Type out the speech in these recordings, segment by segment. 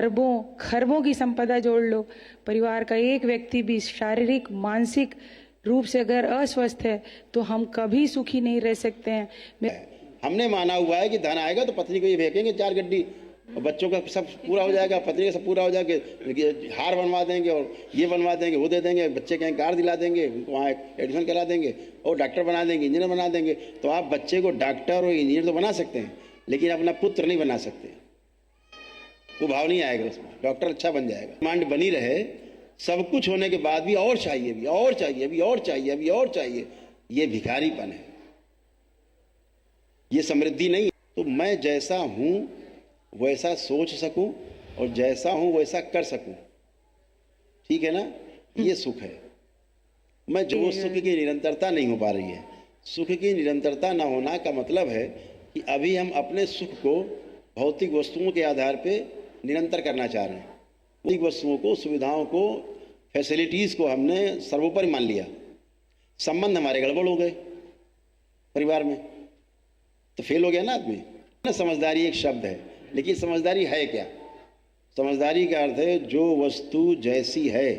अरबों खरबों की संपदा जोड़ लो, परिवार का एक व्यक्ति भी शारीरिक मानसिक रूप से अगर अस्वस्थ है तो हम कभी सुखी नहीं रह सकते हैं। हमने माना हुआ है कि धन आएगा तो पत्नी को ये फेंकेंगे 4 गड्डी और बच्चों का सब पूरा हो जाएगा, पत्नी का सब पूरा हो जाएगा, हार बनवा देंगे और ये बनवा देंगे, वो दे देंगे, बच्चे कहीं कार दिला देंगे, उनको वहाँ एडमिशन करा देंगे और डॉक्टर बना देंगे, इंजीनियर बना देंगे। तो आप बच्चे को डॉक्टर और इंजीनियर तो बना सकते हैं, लेकिन अपना पुत्र नहीं बना सकते। वो भाव नहीं आएगा उसमें, डॉक्टर अच्छा बन जाएगा। डिमांड बनी रहे, सब कुछ होने के बाद भी और चाहिए, भी और चाहिए, अभी और चाहिए, अभी और चाहिए, ये भिखारीपन है, ये समृद्धि नहीं। तो मैं जैसा हूं वैसा सोच सकूं और जैसा हूं वैसा कर सकूं, ठीक है ना, ये सुख है। मैं जो सुख की निरंतरता नहीं हो पा रही है, सुख की निरंतरता ना होना का मतलब है कि अभी हम अपने सुख को भौतिक वस्तुओं के आधार पे निरंतर करना चाह रहे हैं। भौतिक वस्तुओं को, सुविधाओं को, फैसिलिटीज़ को हमने सर्वोपरि मान लिया। संबंध हमारे गड़बड़ हो गए परिवार में, तो फेल हो गया ना आदमी ना। समझदारी एक शब्द है, लेकिन समझदारी है क्या? समझदारी का अर्थ है जो वस्तु जैसी है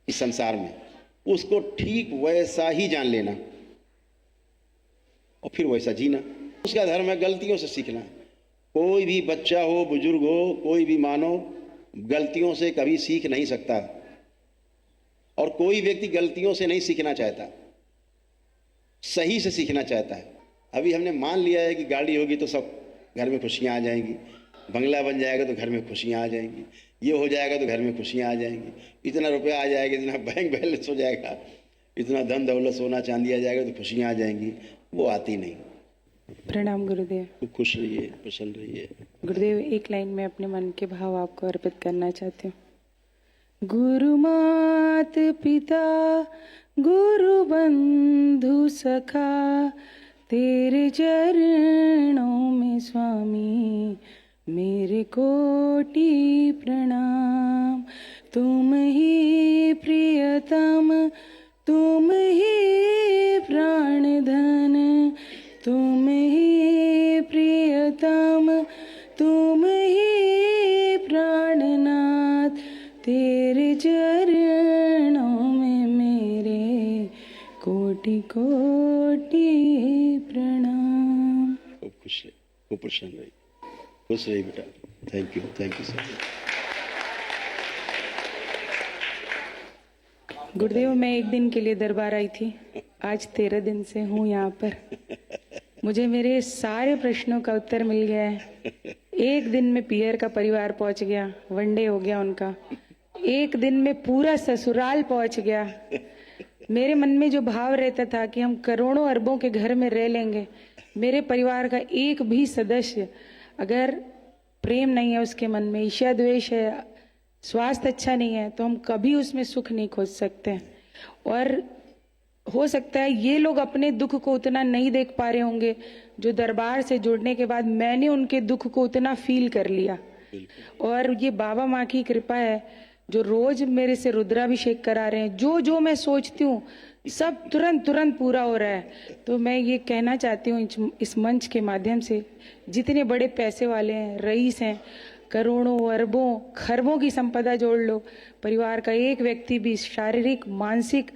इस संसार में उसको ठीक वैसा ही जान लेना और फिर वैसा जीना। उसका धर्म है गलतियों से सीखना। कोई भी बच्चा हो, बुजुर्ग हो, कोई भी मानव गलतियों से कभी सीख नहीं सकता और कोई व्यक्ति गलतियों से नहीं सीखना चाहता, सही से सीखना चाहता है। अभी हमने मान लिया है कि गाड़ी होगी तो सब घर में खुशियाँ आ जाएंगी, बंगला बन जाएगा तो घर में खुशियाँ आ जाएंगी, ये हो जाएगा तो घर में खुशियाँ आ जाएंगी, इतना रुपया आ जाएगा, इतना बैंक बैलेंस हो जाएगा, इतना धन दौलत सोना चांदी आ जाएगा तो खुशियाँ आ जाएंगी। वो आती नहीं। प्रणाम गुरुदेव। खुश रहिए, प्रसन्न रहिए। गुरुदेव, एक लाइन में अपने मन के भाव आपको अर्पित करना चाहती हूँ। गुरु मात पिता गुरु बंधु सखा, तेरे चरणों में स्वामी मेरे कोटि प्रणाम। तुम ही प्रियतम, तुम ही प्राण धन, तुम ही प्रियतम, तुम ही प्राणनाथ, तेरे चरणों में मेरे कोटि कोटि प्रणाम। खूब खुश रही, खूब प्रसन्न रही, खुश रही बेटा। Thank you sir. गुरुदेव, मैं एक दिन के लिए दरबार आई थी, आज 13 दिन से हूँ यहाँ पर। मुझे मेरे सारे प्रश्नों का उत्तर मिल गया है। एक दिन में पियर का परिवार पहुँच गया, वनडे हो गया उनका। एक दिन में पूरा ससुराल पहुँच गया। मेरे मन में जो भाव रहता था कि हम करोड़ों अरबों के घर में रह लेंगे, मेरे परिवार का एक भी सदस्य अगर प्रेम नहीं है उसके मन में, ईर्ष्या द्वेष है, स्वास्थ्य अच्छा नहीं है, तो हम कभी उसमें सुख नहीं खोज सकते। और हो सकता है ये लोग अपने दुख को उतना नहीं देख पा रहे होंगे जो दरबार से जुड़ने के बाद मैंने उनके दुख को उतना फील कर लिया। और ये बाबा माँ की कृपा है जो रोज मेरे से रुद्राभिषेक करा रहे हैं। जो जो मैं सोचती हूँ सब तुरंत पूरा हो रहा है। तो मैं ये कहना चाहती हूँ इस मंच के माध्यम से, जितने बड़े पैसे वाले हैं, रईस हैं, करोड़ों अरबों खरबों की संपदा जोड़ लो, परिवार का एक व्यक्ति भी शारीरिक मानसिक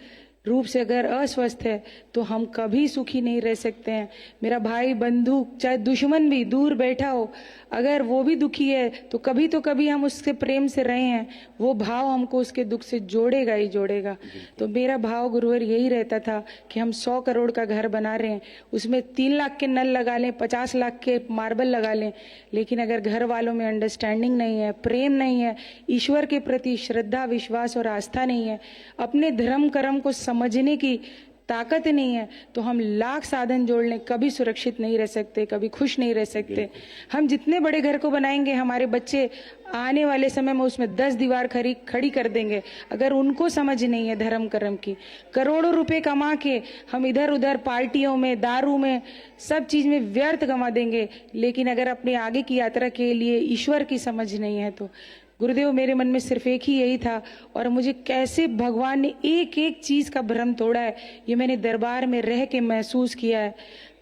रूप से अगर अस्वस्थ है तो हम कभी सुखी नहीं रह सकते हैं। मेरा भाई बंधु चाहे दुश्मन भी दूर बैठा हो, अगर वो भी दुखी है तो कभी हम उससे प्रेम से रहे हैं, वो भाव हमको उसके दुख से जोड़ेगा ही जोड़ेगा। तो मेरा भाव गुरुवर यही रहता था कि हम 100 करोड़ का घर बना रहे हैं, उसमें 3 लाख के नल लगा लें, 50 लाख के मार्बल लगा लें, लेकिन अगर घर वालों में अंडरस्टैंडिंग नहीं है, प्रेम नहीं है, ईश्वर के प्रति श्रद्धा विश्वास और आस्था नहीं है, अपने धर्म कर्म को समझने की ताकत नहीं है, तो हम लाख साधन जोड़ लें कभी सुरक्षित नहीं रह सकते, कभी खुश नहीं रह सकते। हम जितने बड़े घर को बनाएंगे, हमारे बच्चे आने वाले समय में उसमें 10 दीवार खड़ी कर देंगे। अगर उनको समझ नहीं है धर्म कर्म की, करोड़ों रुपए कमा के हम इधर उधर पार्टियों में, दारू में, सब चीज में व्यर्थ गंवा देंगे, लेकिन अगर अपने आगे की यात्रा के लिए ईश्वर की समझ नहीं है तो गुरुदेव मेरे मन में सिर्फ एक ही यही था। और मुझे कैसे भगवान ने एक एक चीज का भ्रम तोड़ा है, ये मैंने दरबार में रह के महसूस किया है।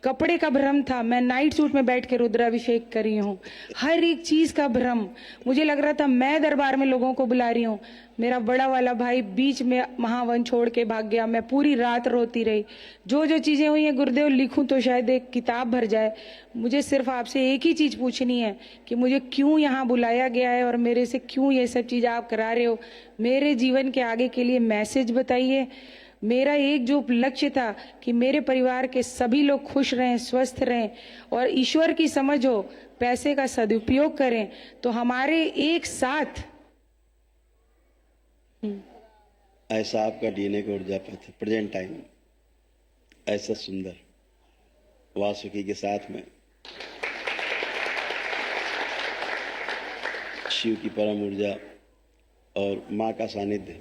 कपड़े का भ्रम था, मैं नाइट सूट में बैठ के रुद्राभिषेक कर रही हूँ। हर एक चीज का भ्रम, मुझे लग रहा था मैं दरबार में लोगों को बुला रही हूँ। मेरा बड़ा वाला भाई बीच में महावन छोड़ के भाग गया, मैं पूरी रात रोती रही। जो जो चीजें हुई हैं गुरुदेव लिखूं तो शायद एक किताब भर जाए। मुझे सिर्फ आपसे एक ही चीज पूछनी है कि मुझे क्यों यहाँ बुलाया गया है और मेरे से क्यों ये सब चीज आप करा रहे हो। मेरे जीवन के आगे के लिए मैसेज बताइए। मेरा एक जो लक्ष्य था कि मेरे परिवार के सभी लोग खुश रहें, स्वस्थ रहें और ईश्वर की समझ हो, पैसे का सदुपयोग करें, तो हमारे एक साथ ऐसा आपका डीएनए का ऊर्जा पथ प्रेजेंट टाइम ऐसा सुंदर वासुकी के साथ में शिव की परम ऊर्जा और माँ का सानिध्य,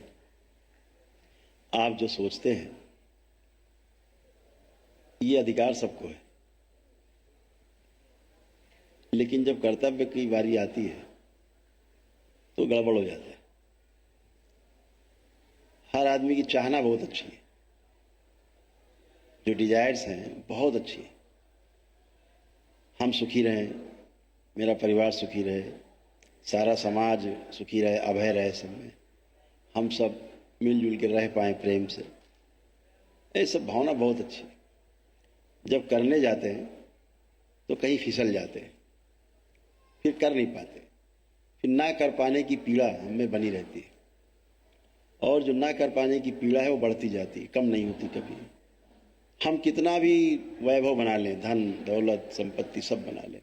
आप जो सोचते हैं ये अधिकार सबको है, लेकिन जब कर्तव्य की बारी आती है तो गड़बड़ हो जाता है। हर आदमी की चाहना बहुत अच्छी है, जो डिजायर्स हैं बहुत अच्छी है। हम सुखी रहें, मेरा परिवार सुखी रहे, सारा समाज सुखी रहे, अभय रहे, सब में हम सब मिलजुल के रह पाएँ प्रेम से, ये सब भावना बहुत अच्छी है। जब करने जाते हैं तो कहीं फिसल जाते हैं, फिर कर नहीं पाते, फिर ना कर पाने की पीड़ा हमें बनी रहती है, और जो ना कर पाने की पीड़ा है वो बढ़ती जाती है, कम नहीं होती कभी। हम कितना भी वैभव बना लें, धन दौलत संपत्ति सब बना लें,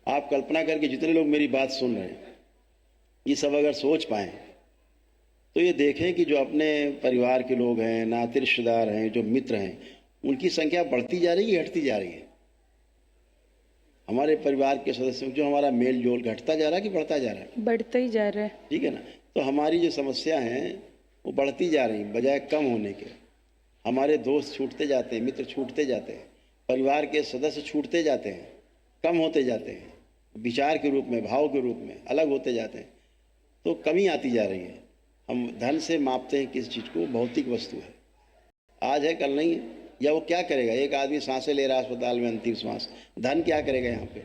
आप कल्पना करके जितने लोग मेरी बात सुन रहे हैं ये सब अगर सोच पाएँ तो ये देखें कि जो अपने परिवार के लोग हैं, नाते रिश्तेदार हैं, जो मित्र हैं, उनकी संख्या बढ़ती जा रही है, घटती जा रही है। हमारे परिवार के सदस्यों जो हमारा मेल जोल घटता जा रहा है कि बढ़ता जा रहा है? बढ़ता ही जा रहा है। ठीक है ना। तो हमारी जो समस्या हैं वो बढ़ती जा रही बजाय कम होने के। हमारे दोस्त छूटते जाते हैं, मित्र छूटते जाते हैं, परिवार के सदस्य छूटते जाते हैं, कम होते जाते हैं, विचार के रूप में, भाव के रूप में अलग होते जाते हैं, तो कमी आती जा रही है। हम धन से मापते हैं किस चीज़ को, भौतिक वस्तु है, आज है कल नहीं है। या वो क्या करेगा? एक आदमी सांसें ले रहा है अस्पताल में, अंतिम सांस, धन क्या करेगा यहाँ पे?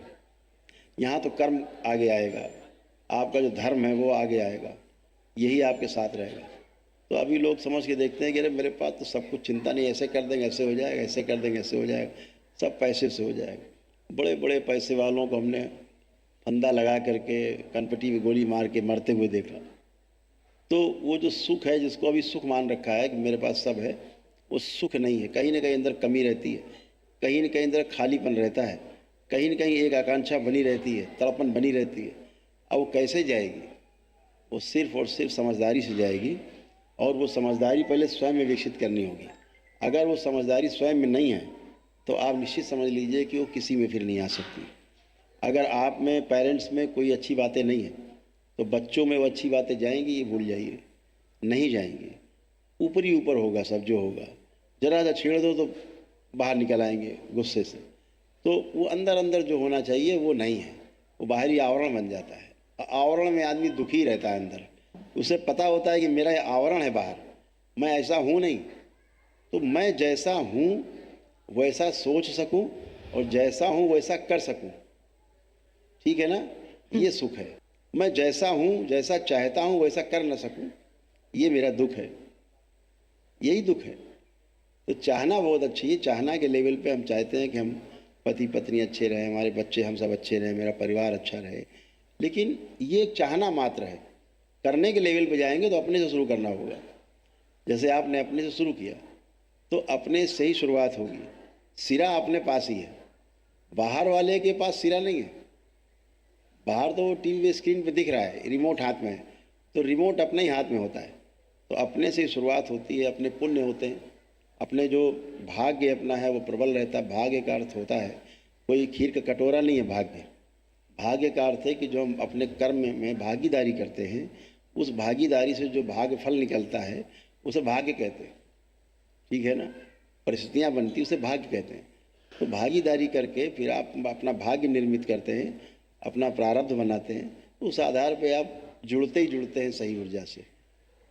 यहाँ तो कर्म आगे आएगा, आपका जो धर्म है वो आगे आएगा, यही आपके साथ रहेगा। तो अभी लोग समझ के देखते हैं कि अरे मेरे पास तो सब कुछ, चिंता नहीं, ऐसे कर देंगे ऐसे हो जाएगा, ऐसे कर देंगे ऐसे हो जाएगा, सब पैसे से हो जाएगा। बड़े बड़े पैसे वालों को हमने फंदा लगा करके कनपटी में गोली मार के मरते हुए देखा। तो वो जो सुख है, जिसको अभी सुख मान रखा है कि मेरे पास सब है, वो सुख नहीं है। कहीं ना कहीं अंदर कमी रहती है, कहीं ना कहीं अंदर खालीपन रहता है, कहीं ना कहीं एक आकांक्षा बनी रहती है, तड़पन बनी रहती है। अब वो कैसे जाएगी? वो सिर्फ और सिर्फ समझदारी से जाएगी, और वो समझदारी पहले स्वयं में विकसित करनी होगी। अगर वो समझदारी स्वयं में नहीं है तो आप निश्चित समझ लीजिए कि वो किसी में फिर नहीं आ सकती। अगर आप में, पेरेंट्स में कोई अच्छी बातें नहीं हैं तो बच्चों में वो अच्छी बातें जाएंगी, ये भूल जाइए, नहीं जाएंगी। ऊपर ही ऊपर होगा सब जो होगा, जरा सा छेड़ दो तो बाहर निकल आएंगे गुस्से से। तो वो अंदर अंदर जो होना चाहिए वो नहीं है, वो बाहरी आवरण बन जाता है। आवरण में आदमी दुखी रहता है अंदर, उसे पता होता है कि मेरा ये आवरण है बाहर, मैं ऐसा हूँ नहीं। तो मैं जैसा हूँ वैसा सोच सकूँ और जैसा हूँ वैसा कर सकूँ, ठीक है ना, ये सुख है। मैं जैसा हूँ, जैसा चाहता हूँ वैसा कर ना सकूँ, ये मेरा दुख है, यही दुख है। तो चाहना बहुत अच्छी है, चाहना के लेवल पे हम चाहते हैं कि हम पति पत्नी अच्छे रहें, हमारे बच्चे हम सब अच्छे रहें, मेरा परिवार अच्छा रहे, लेकिन ये एक चाहना मात्र है। करने के लेवल पे जाएंगे तो अपने से शुरू करना होगा। जैसे आपने अपने से शुरू किया तो अपने से ही शुरुआत होगी। सिरा अपने पास ही है, बाहर वाले के पास सिरा नहीं है। बाहर तो टीवी पे स्क्रीन पे दिख रहा है, रिमोट हाथ में है, तो रिमोट अपने ही हाथ में होता है। तो अपने से ही शुरुआत होती है, अपने पुण्य होते हैं, अपने जो भाग्य अपना है वो प्रबल रहता है। भाग्य का अर्थ होता है कोई खीर का कटोरा नहीं है भाग्य। भाग्य का अर्थ है कि जो हम अपने कर्म में भागीदारी करते हैं, उस भागीदारी से जो भाग्य फल निकलता है उसे भाग्य कहते हैं, ठीक है ना। परिस्थितियाँ बनती उसे भाग्य कहते हैं। तो भागीदारी करके फिर आप अपना भाग्य निर्मित करते हैं, अपना प्रारब्ध बनाते हैं, उस आधार पे आप जुड़ते ही जुड़ते हैं सही ऊर्जा से।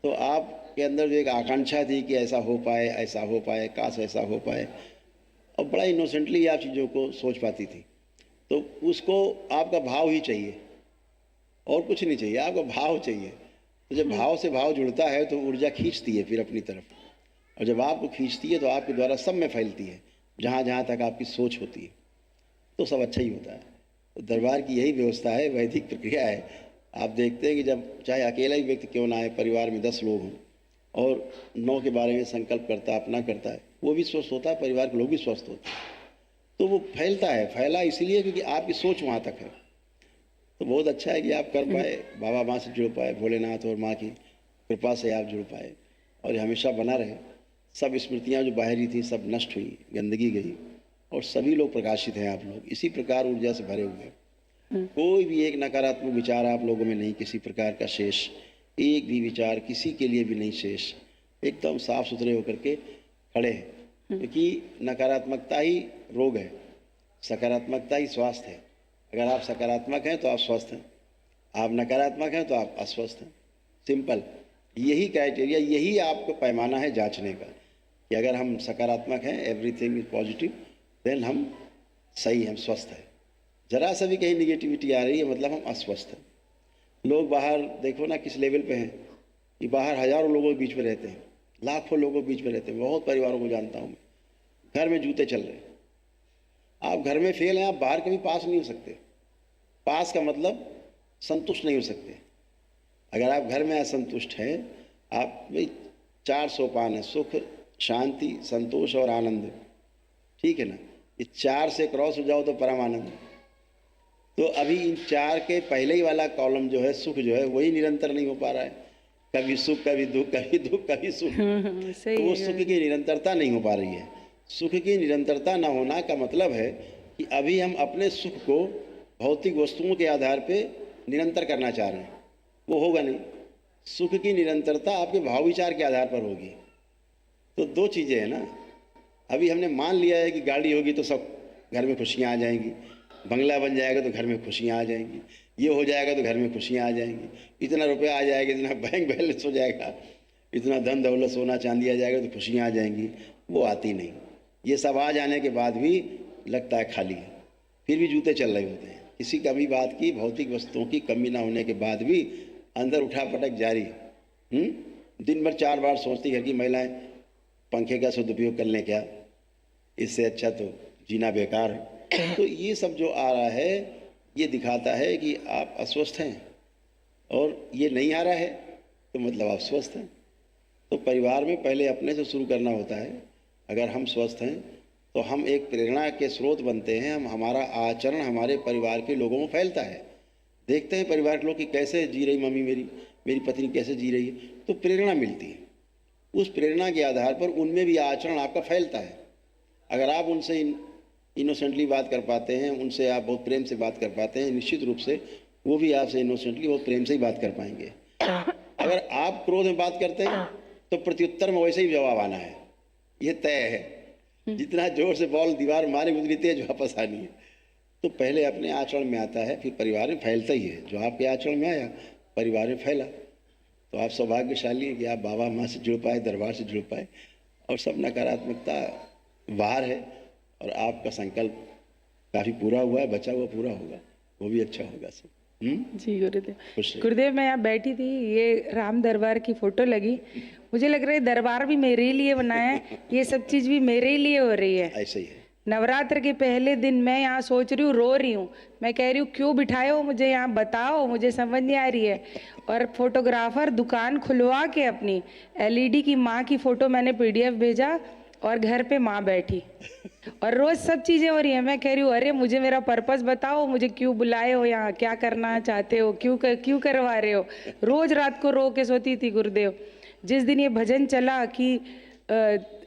तो आपके अंदर जो एक आकांक्षा थी कि ऐसा हो पाए, ऐसा हो पाए, काश ऐसा हो पाए, और बड़ा इनोसेंटली आप चीज़ों को सोच पाती थी। तो उसको आपका भाव ही चाहिए और कुछ नहीं चाहिए, आपका भाव चाहिए। तो जब भाव से भाव जुड़ता है तो ऊर्जा खींचती है फिर अपनी तरफ, और जब आपको खींचती है तो आपके द्वारा सब में फैलती है, जहाँ जहाँ तक आपकी सोच होती है, तो सब अच्छा ही होता है। तो दरबार की यही व्यवस्था है, वैदिक प्रक्रिया है। आप देखते हैं कि जब चाहे अकेला ही व्यक्ति क्यों ना आए, परिवार में 10 लोग हों और 9 के बारे में संकल्प करता है, अपना करता है, वो भी स्वस्थ होता है, परिवार के लोग भी स्वस्थ होते हैं। तो वो फैलता है, फैला इसलिए क्योंकि आपकी सोच वहाँ तक है। तो बहुत अच्छा है कि आप कर पाए, बाबा माँ से जुड़ पाए, भोलेनाथ और माँ की कृपा से आप जुड़ पाए, और ये हमेशा बना रहे। सब स्मृतियाँ जो बाहरी थी सब नष्ट हुई, गंदगी गई, और सभी लोग प्रकाशित हैं। आप लोग इसी प्रकार ऊर्जा से भरे हुए हैं। कोई भी एक नकारात्मक विचार आप लोगों में नहीं, किसी प्रकार का शेष, एक भी विचार किसी के लिए भी नहीं शेष, एकदम साफ सुथरे होकर के खड़े हैं। क्योंकि नकारात्मकता ही रोग है, सकारात्मकता ही स्वास्थ्य है। अगर आप सकारात्मक हैं तो आप स्वस्थ हैं, आप नकारात्मक हैं तो आप अस्वस्थ हैं। सिंपल, यही क्राइटेरिया, यही आपका पैमाना है जांचने का कि अगर हम सकारात्मक हैं, एवरीथिंग इज पॉजिटिव, देन हम सही, हम स्वस्थ हैं। जरा सा भी कहीं निगेटिविटी आ रही है मतलब हम अस्वस्थ हैं। लोग बाहर देखो ना किस लेवल पे हैं, कि बाहर हज़ारों लोगों के बीच में रहते हैं, लाखों लोगों के बीच में रहते हैं। बहुत परिवारों को जानता हूँ मैं, घर में जूते चल रहे हैं। आप घर में फेल हैं, आप बाहर कभी पास नहीं हो सकते। पास का मतलब संतुष्ट नहीं हो सकते। अगर आप घर में असंतुष्ट हैं, आप भाई 4 सोपान है, सुख, शांति, संतोष और आनंद, ठीक है ना। ये 4 से क्रॉस हो जाओ तो परम आनंद। तो अभी इन 4 के पहले ही वाला कॉलम जो है, सुख जो है, वही निरंतर नहीं हो पा रहा है। कभी सुख, कभी दुख, कभी दुख, कभी सुख। सही तो वो है। सुख की निरंतरता नहीं हो पा रही है। सुख की निरंतरता न होना का मतलब है कि अभी हम अपने सुख को भौतिक वस्तुओं के आधार पे निरंतर करना चाह रहे हैं, वो होगा नहीं। सुख की निरंतरता आपके भाव विचार के आधार पर होगी। तो 2 चीज़ें हैं ना। अभी हमने मान लिया है कि गाड़ी होगी तो सब घर में खुशियाँ आ जाएंगी, बंगला बन जाएगा तो घर में खुशियाँ आ जाएंगी, ये हो जाएगा तो घर में खुशियाँ आ जाएंगी, इतना रुपया आ जाएगा, इतना बैंक बैलेंस हो जाएगा, इतना धन दौलत सोना चांदी आ जाएगा तो खुशियाँ आ जाएंगी। वो आती नहीं। ये सब आ जाने के बाद भी लगता है खाली है, फिर भी जूते चल रहे होते हैं। किसी कभी बात की, भौतिक वस्तुओं की कमी ना होने के बाद भी अंदर उठा पटक जारी। दिन भर 4 बार सोचती घर की महिलाएं, पंखे का सदुपयोग कर लें क्या, इससे अच्छा तो जीना बेकार है। तो ये सब जो आ रहा है, ये दिखाता है कि आप अस्वस्थ हैं, और ये नहीं आ रहा है तो मतलब आप स्वस्थ हैं। तो परिवार में पहले अपने से शुरू करना होता है। अगर हम स्वस्थ हैं तो हम एक प्रेरणा के स्रोत बनते हैं। हमारा आचरण हमारे परिवार के लोगों में फैलता है। देखते हैं परिवार के लोग कि कैसे जी रही मम्मी मेरी पत्नी कैसे जी रही है, तो प्रेरणा मिलती है। उस प्रेरणा के आधार पर उनमें भी आचरण आपका फैलता है। अगर आप उनसे इनोसेंटली बात कर पाते हैं, उनसे आप बहुत प्रेम से बात कर पाते हैं, निश्चित रूप से वो भी आपसे इनोसेंटली बहुत प्रेम से ही बात कर पाएंगे। अगर आप क्रोध में बात करते हैं तो प्रत्युत्तर में वैसे ही जवाब आना है, ये तय है। जितना जोर से बॉल दीवार मारे उतनी तेज वापस आनी है। तो पहले अपने आचरण में आता है, फिर परिवार में फैलता ही है। जो आपके आचरण में आया परिवार में फैला। तो आप सौभाग्यशाली हैं कि आप बाबा माँ से जुड़ पाए, दरबार से जुड़ पाए, और सब नकारात्मकता बाहर है, और आपका संकल्प काफ़ी पूरा हुआ है, बचा हुआ पूरा होगा, वो भी अच्छा होगा सब। जी गुरुदेव। खुश रहिए। गुरुदेव, मैं यहाँ बैठी थी, ये राम दरबार की फोटो लगी, मुझे लग रहा है दरबार भी मेरे ही लिए बनाया है, ये सब चीज भी मेरे ही लिए हो रही है। ऐसे ही है। नवरात्र के पहले दिन मैं यहाँ सोच रही हूँ, रो रही हूँ, मैं कह रही हूँ क्यों बिठाए हो मुझे यहाँ, बताओ, मुझे समझ नहीं आ रही है। और फोटोग्राफर दुकान खुलवा के अपनी एलईडी की माँ की फोटो मैंने पीडीएफ भेजा, और घर पे माँ बैठी, और रोज सब चीजें हो रही है। मैं कह रही हूँ अरे मुझे मेरा पर्पस बताओ, मुझे क्यों बुलाए हो यहाँ, क्या करना चाहते हो, क्यों करवा रहे हो। रोज रात को रो के सोती थी गुरुदेव। जिस दिन ये भजन चला कि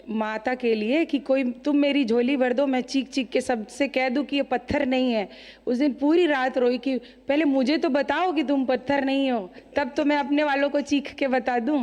माता के लिए कि कोई तुम मेरी झोली भर दो, मैं चीख चीख के सबसे कह दूं कि ये पत्थर नहीं है, उस दिन पूरी रात रोई कि पहले मुझे तो बताओ कि तुम पत्थर नहीं हो, तब तो मैं अपने वालों को चीख के बता दूं।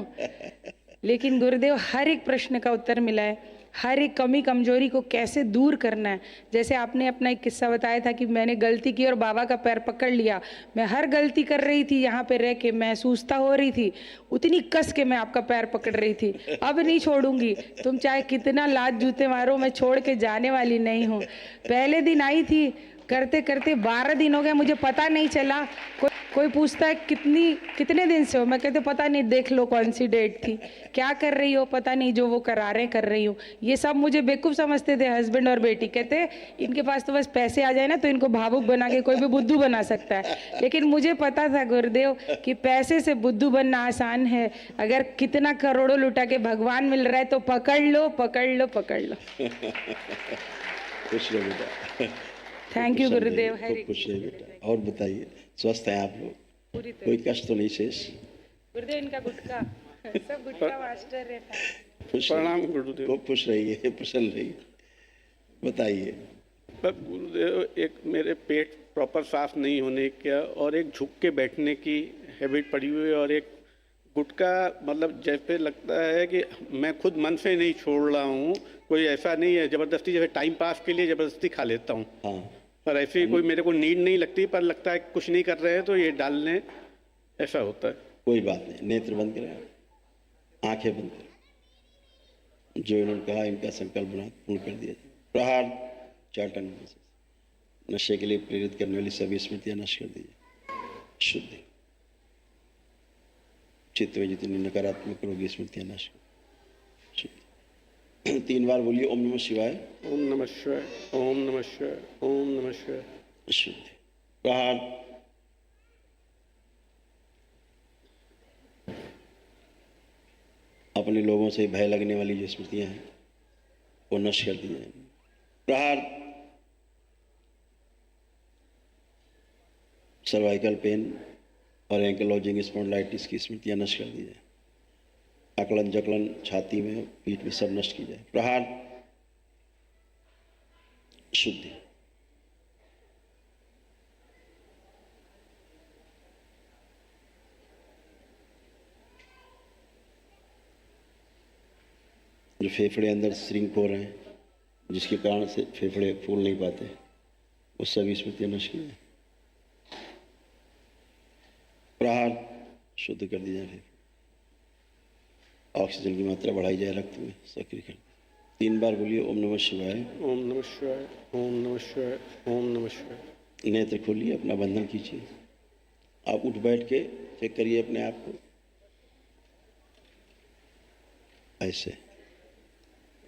लेकिन गुरुदेव हर एक प्रश्न का उत्तर मिला है। हर एक कमी कमजोरी को कैसे दूर करना है। जैसे आपने अपना एक किस्सा बताया था कि मैंने गलती की और बाबा का पैर पकड़ लिया। मैं हर गलती कर रही थी, यहाँ पे रह के महसूसता हो रही थी, उतनी कस के मैं आपका पैर पकड़ रही थी। अब नहीं छोड़ूंगी, तुम चाहे कितना लात जूते मारो, मैं छोड़ के जाने वाली नहीं हूँ। पहले दिन आई थी, करते करते 12 दिन हो गए, मुझे पता नहीं चला। कोई पूछता है कितने दिन से हो, मैं कहते पता नहीं, देख लो कौन सी डेट थी, क्या कर रही हो पता नहीं, जो वो करा रहे कर रही हूँ। ये सब मुझे बेवकूफ़ समझते थे हस्बैंड और बेटी, कहते इनके पास तो बस पैसे आ जाए ना तो इनको भावुक बना के कोई भी बुद्धू बना सकता है। लेकिन मुझे पता था गुरुदेव कि पैसे से बुद्धू बनना आसान है। अगर कितना करोड़ों लुटा के भगवान मिल रहा है तो पकड़ लो पकड़ लो पकड़ लो। खुश रहो बेटा। थैंक यू गुरुदेव। खूब खुश रहिए बेटा। और बताइए, स्वस्थ हैं आप लोग? पूरी कोई कष्ट तो नहीं शेष? गुरुदेव इनका गुटका सब गुटका मास्टर रहता है। खुश प्रणाम गुरुदेव। खूब खुश रहिए, प्रसन्न रहिए। बताइए। पर गुरुदेव, एक मेरे पेट प्रॉपर साफ नहीं होने का और एक झुक के बैठने की हैबिट पड़ी हुई है, और एक गुटका मतलब जैसे लगता है कि मैं खुद मन से नहीं छोड़ रहा हूँ, कोई ऐसा नहीं है ज़बरदस्ती, जैसे टाइम पास के लिए ज़बरदस्ती खा लेता हूँ। हाँ, पर ऐसी कोई मेरे को नीड नहीं लगती, पर लगता है कुछ नहीं कर रहे हैं तो ये डाल लें, ऐसा होता है। कोई बात नहीं, नेत्र बंद करें, आंखें बंद करें। जो इन्होंने कहा इनका संकल्प बना पूर्ण कर दिया जाए। प्रहार 4 टन नशे के लिए प्रेरित करने वाली सभी स्मृतियां नष्ट कर दीजिए। शुद्धि चित्त में जितनी नकारात्मक रोगी स्मृतियां नष्ट कर। शुद्धि 3 बार बोलिए ओम नमः शिवाय। ओम नमः शिवाय, ओम नमः शिवाय, ओम नमः शिवाय। शुद्धि। प्रहार अपने लोगों से भय लगने वाली जो स्मृतियां हैं वो नष्ट कर दी जाए। प्रहार सर्वाइकल पेन और एंकलॉजिंग स्पॉन्डिलाइटिस की स्मृतियां नष्ट कर दी जाए। अकलन जकलन छाती में पीठ में सब नष्ट की जाए। प्रहार शुद्धि। जो फेफड़े अंदर श्रिंक हो रहे हैं, जिसके कारण से फेफड़े फूल नहीं पाते, वो सभी स्मृतियां नष्ट की जाए। प्रहार शुद्ध कर दी जाए। ऑक्सीजन की मात्रा बढ़ाई जाए, रक्त में सक्रिय कर। 3 बार बोलिए ओम नमः शिवाय। ओम नमः शिवाय, ओम नमः शिवाय, ओम नमः शिवाय। नेत्र खोलिए, अपना बंधन कीजिए। आप उठ बैठ के चेक करिए अपने आप को, ऐसे।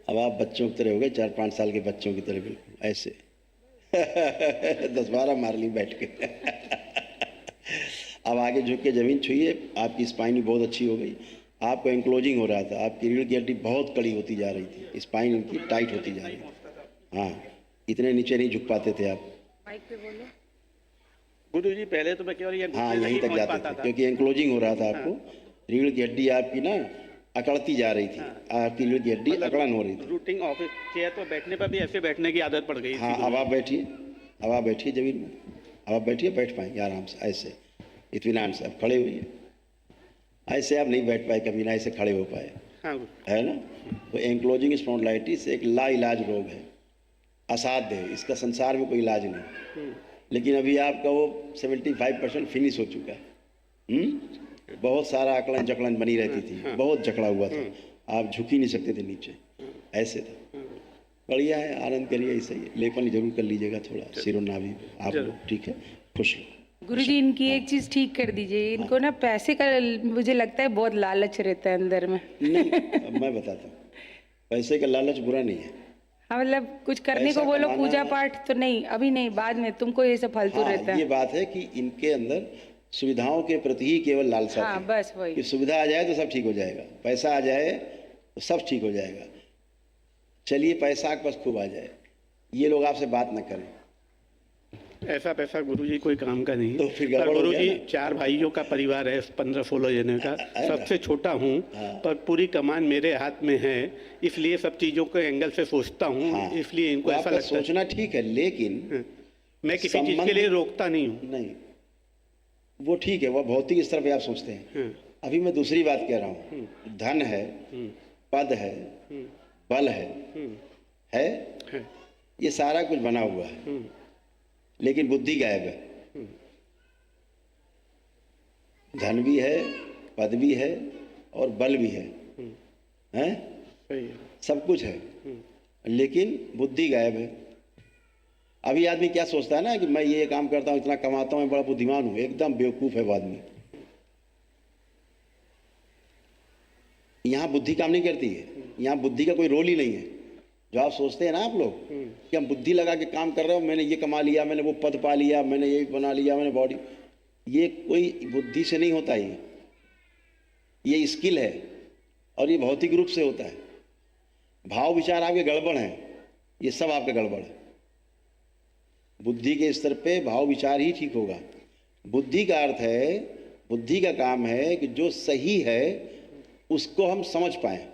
अब आप बच्चों की तरह हो गए, 4-5 साल के बच्चों की तरह, बिल्कुल ऐसे 10-12 मार ली बैठ के। अब आगे झुक के जमीन छुइए। आपकी स्पाइन भी बहुत अच्छी हो गई। आपको एंक्लोजिंग हो रहा था, आपकी रीढ़ की हड्डी बहुत कड़ी होती जा रही थी, स्पाइन उनकी टाइट होती जा रही थी। हाँ, इतने नीचे नहीं झुक पाते थे आप। माइक पे बोलो। गुरुजी पहले तो मैं केवल ये हाँ, यहीं तक जाते थे क्योंकि एंक्लोजिंग हो रहा था आपको। रीढ़ की हड्डी आपकी ना अकड़ती जा रही थी। आपकी रीढ़ की हड्डी अकड़न हो रही थी। रूटिंग ऑफिस चेयर पर बैठने पर भी ऐसे बैठने की आदत पड़ गई थी। हाँ, अब आप बैठिए, अब आप बैठिए जमीन में। अब आप बैठिए, बैठ पाएंगे आराम से, ऐसे इत्मीनान से। आप खड़े हुइए। ऐसे आप नहीं बैठ पाए कभी ना, ऐसे खड़े हो पाए, हाँ है ना। तो एंक्लोजिंग स्पॉन्डिलाइटिस एक लाइलाज रोग है, असाध्य है, इसका संसार में कोई इलाज नहीं। लेकिन अभी आपका वो 75% फिनिश हो चुका है। बहुत सारा अकड़न जकड़न बनी रहती थी, बहुत जकड़ा हुआ था, आप झुक ही नहीं सकते थे नीचे, ऐसे था। बढ़िया है, आनंद करिए, ऐसे ही लेपन जरूर कर लीजिएगा थोड़ा सिरोनाभि पे आप लोग, ठीक है। खुश रहो। गुरुजी इनकी एक चीज ठीक कर दीजिए, इनको ना पैसे का मुझे लगता है बहुत लालच रहता है अंदर में। नहीं, अब मैं बताता हूँ, पैसे का लालच बुरा नहीं है। हाँ, मतलब कुछ करने को पैसा बोलो, कमाना पूजा है। पाठ तो नहीं, अभी नहीं, बाद में, तुमको ये सब फालतू रहता हाँ, ये है। बात है कि इनके अंदर सुविधाओं के प्रति ही केवल लालसा हाँ, थी बस वही। कि सुविधा आ जाए तो सब ठीक हो जाएगा, पैसा आ जाए तो सब ठीक हो जाएगा। चलिए पैसा आपके पास खूब आ जाए, ये लोग आपसे बात न करें ऐसा पैसा गुरुजी कोई काम का नहीं। तो फिर पर गड़बड़ हो गुरुजी गया ना। 4 भाइयों का परिवार है, 15-16 जने का, है ना। सबसे छोटा हूँ। हाँ। पर पूरी कमान मेरे हाथ में है, इसलिए सब चीज़ों के एंगल से सोचता हूँ। हाँ, इसलिए इनको वो ऐसा आपका लगता है। सोचना ठीक है, लेकिन मैं किसी चीज़ के संबंध- लिए रोकता नहीं हूँ। नहीं, वो ठीक है, वो भौतिक स्तर पे आप सोचते हैं। अभी मैं दूसरी बात कह रहा हूँ। धन है, पद है, बल है, है, है। ये सारा कुछ बना हुआ है, लेकिन बुद्धि गायब है। धन भी है, पद भी है और बल भी है, हैं? सही है। सब कुछ है, लेकिन बुद्धि गायब है। अभी आदमी क्या सोचता है ना कि मैं ये काम करता हूँ, इतना कमाता हूँ, मैं बड़ा बुद्धिमान हूँ। एकदम बेवकूफ़ है वो आदमी। यहाँ बुद्धि काम नहीं करती है, यहाँ बुद्धि का कोई रोल ही नहीं है। जो आप सोचते हैं ना आप लोग कि हम बुद्धि लगा के काम कर रहे हो, मैंने ये कमा लिया, मैंने वो पद पा लिया, मैंने ये बना लिया, मैंने बॉडी, ये कोई बुद्धि से नहीं होता। ये स्किल है और ये भौतिक रूप से होता है। भाव विचार आपके गड़बड़ हैं, ये सब आपका गड़बड़ है। बुद्धि के स्तर पे भाव विचार ही ठीक होगा। बुद्धि का अर्थ है, बुद्धि का काम है कि जो सही है उसको हम समझ पाएं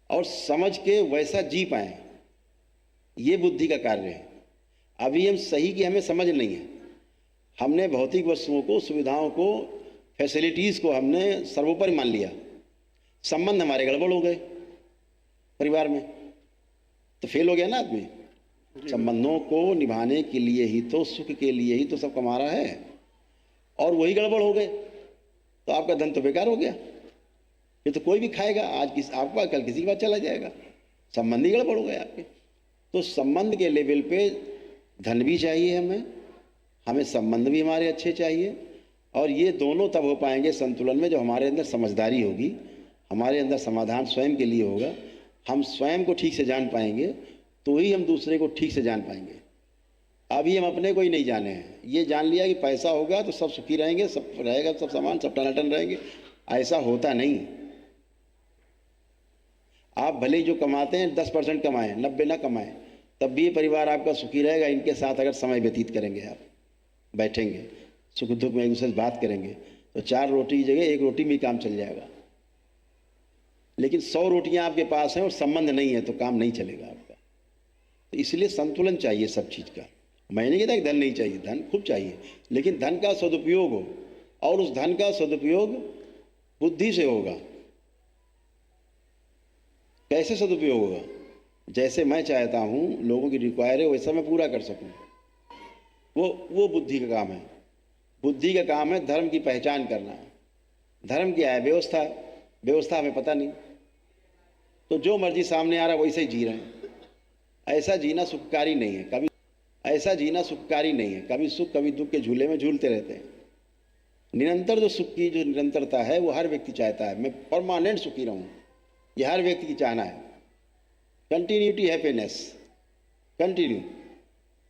और समझ के वैसा जी पाएं। ये बुद्धि का कार्य है। अभी हम सही की हमें समझ नहीं है। हमने भौतिक वस्तुओं को, सुविधाओं को, फैसिलिटीज़ को हमने सर्वोपरि मान लिया। संबंध हमारे गड़बड़ हो गए परिवार में, तो फेल हो गया ना आदमी। संबंधों को निभाने के लिए ही तो, सुख के लिए ही तो सब कमा रहा है, और वही गड़बड़ हो गए तो आपका धन तो बेकार हो गया। ये तो कोई भी खाएगा, आज आपका, कल किसी के पास चला जाएगा। संबंध ही गड़बड़ हो गए आपके। तो संबंध के लेवल पे धन भी चाहिए हमें संबंध भी हमारे अच्छे चाहिए, और ये दोनों तब हो पाएंगे संतुलन में जब हमारे अंदर समझदारी होगी, हमारे अंदर समाधान स्वयं के लिए होगा। हम स्वयं को ठीक से जान पाएंगे तो ही हम दूसरे को ठीक से जान पाएंगे। अभी हम अपने को ही नहीं जाने हैं। ये जान लिया कि पैसा होगा तो सब सुखी रहेंगे, सब रहेगा, सब सामान, सब टनाटन रहेंगे। ऐसा होता नहीं। आप भले ही जो कमाते हैं 10% कमाएं, 90 ना कमाएं, तब भी ये परिवार आपका सुखी रहेगा। इनके साथ अगर समय व्यतीत करेंगे, आप बैठेंगे, सुख दुख में एक दूसरे से बात करेंगे, तो 4 रोटी की जगह 1 रोटी में ही काम चल जाएगा। लेकिन 100 रोटियां आपके पास हैं और संबंध नहीं है तो काम नहीं चलेगा आपका। तो इसलिए संतुलन चाहिए सब चीज़ का। मैं नहीं कहता कि धन नहीं चाहिए, धन खूब चाहिए, लेकिन धन का सदुपयोग हो, और उस धन का सदुपयोग बुद्धि से होगा। कैसे सदुपयोग होगा? जैसे मैं चाहता हूँ लोगों की रिक्वायर है वैसा मैं पूरा कर सकूँ, वो बुद्धि का काम है। बुद्धि का काम है धर्म की पहचान करना। धर्म क्या है? व्यवस्था। व्यवस्था हमें पता नहीं, तो जो मर्जी सामने आ रहा है वैसे ही जी रहे हैं। ऐसा जीना सुखकारी नहीं है कभी। ऐसा जीना सुखकारी नहीं है। कभी सुख कभी दुख के झूले में झूलते रहते हैं। निरंतर जो सुख की जो निरंतरता है वो हर व्यक्ति चाहता है। मैं परमानेंट सुखी रहूं, ये हर व्यक्ति की चाहना है। Continuity happiness, continue.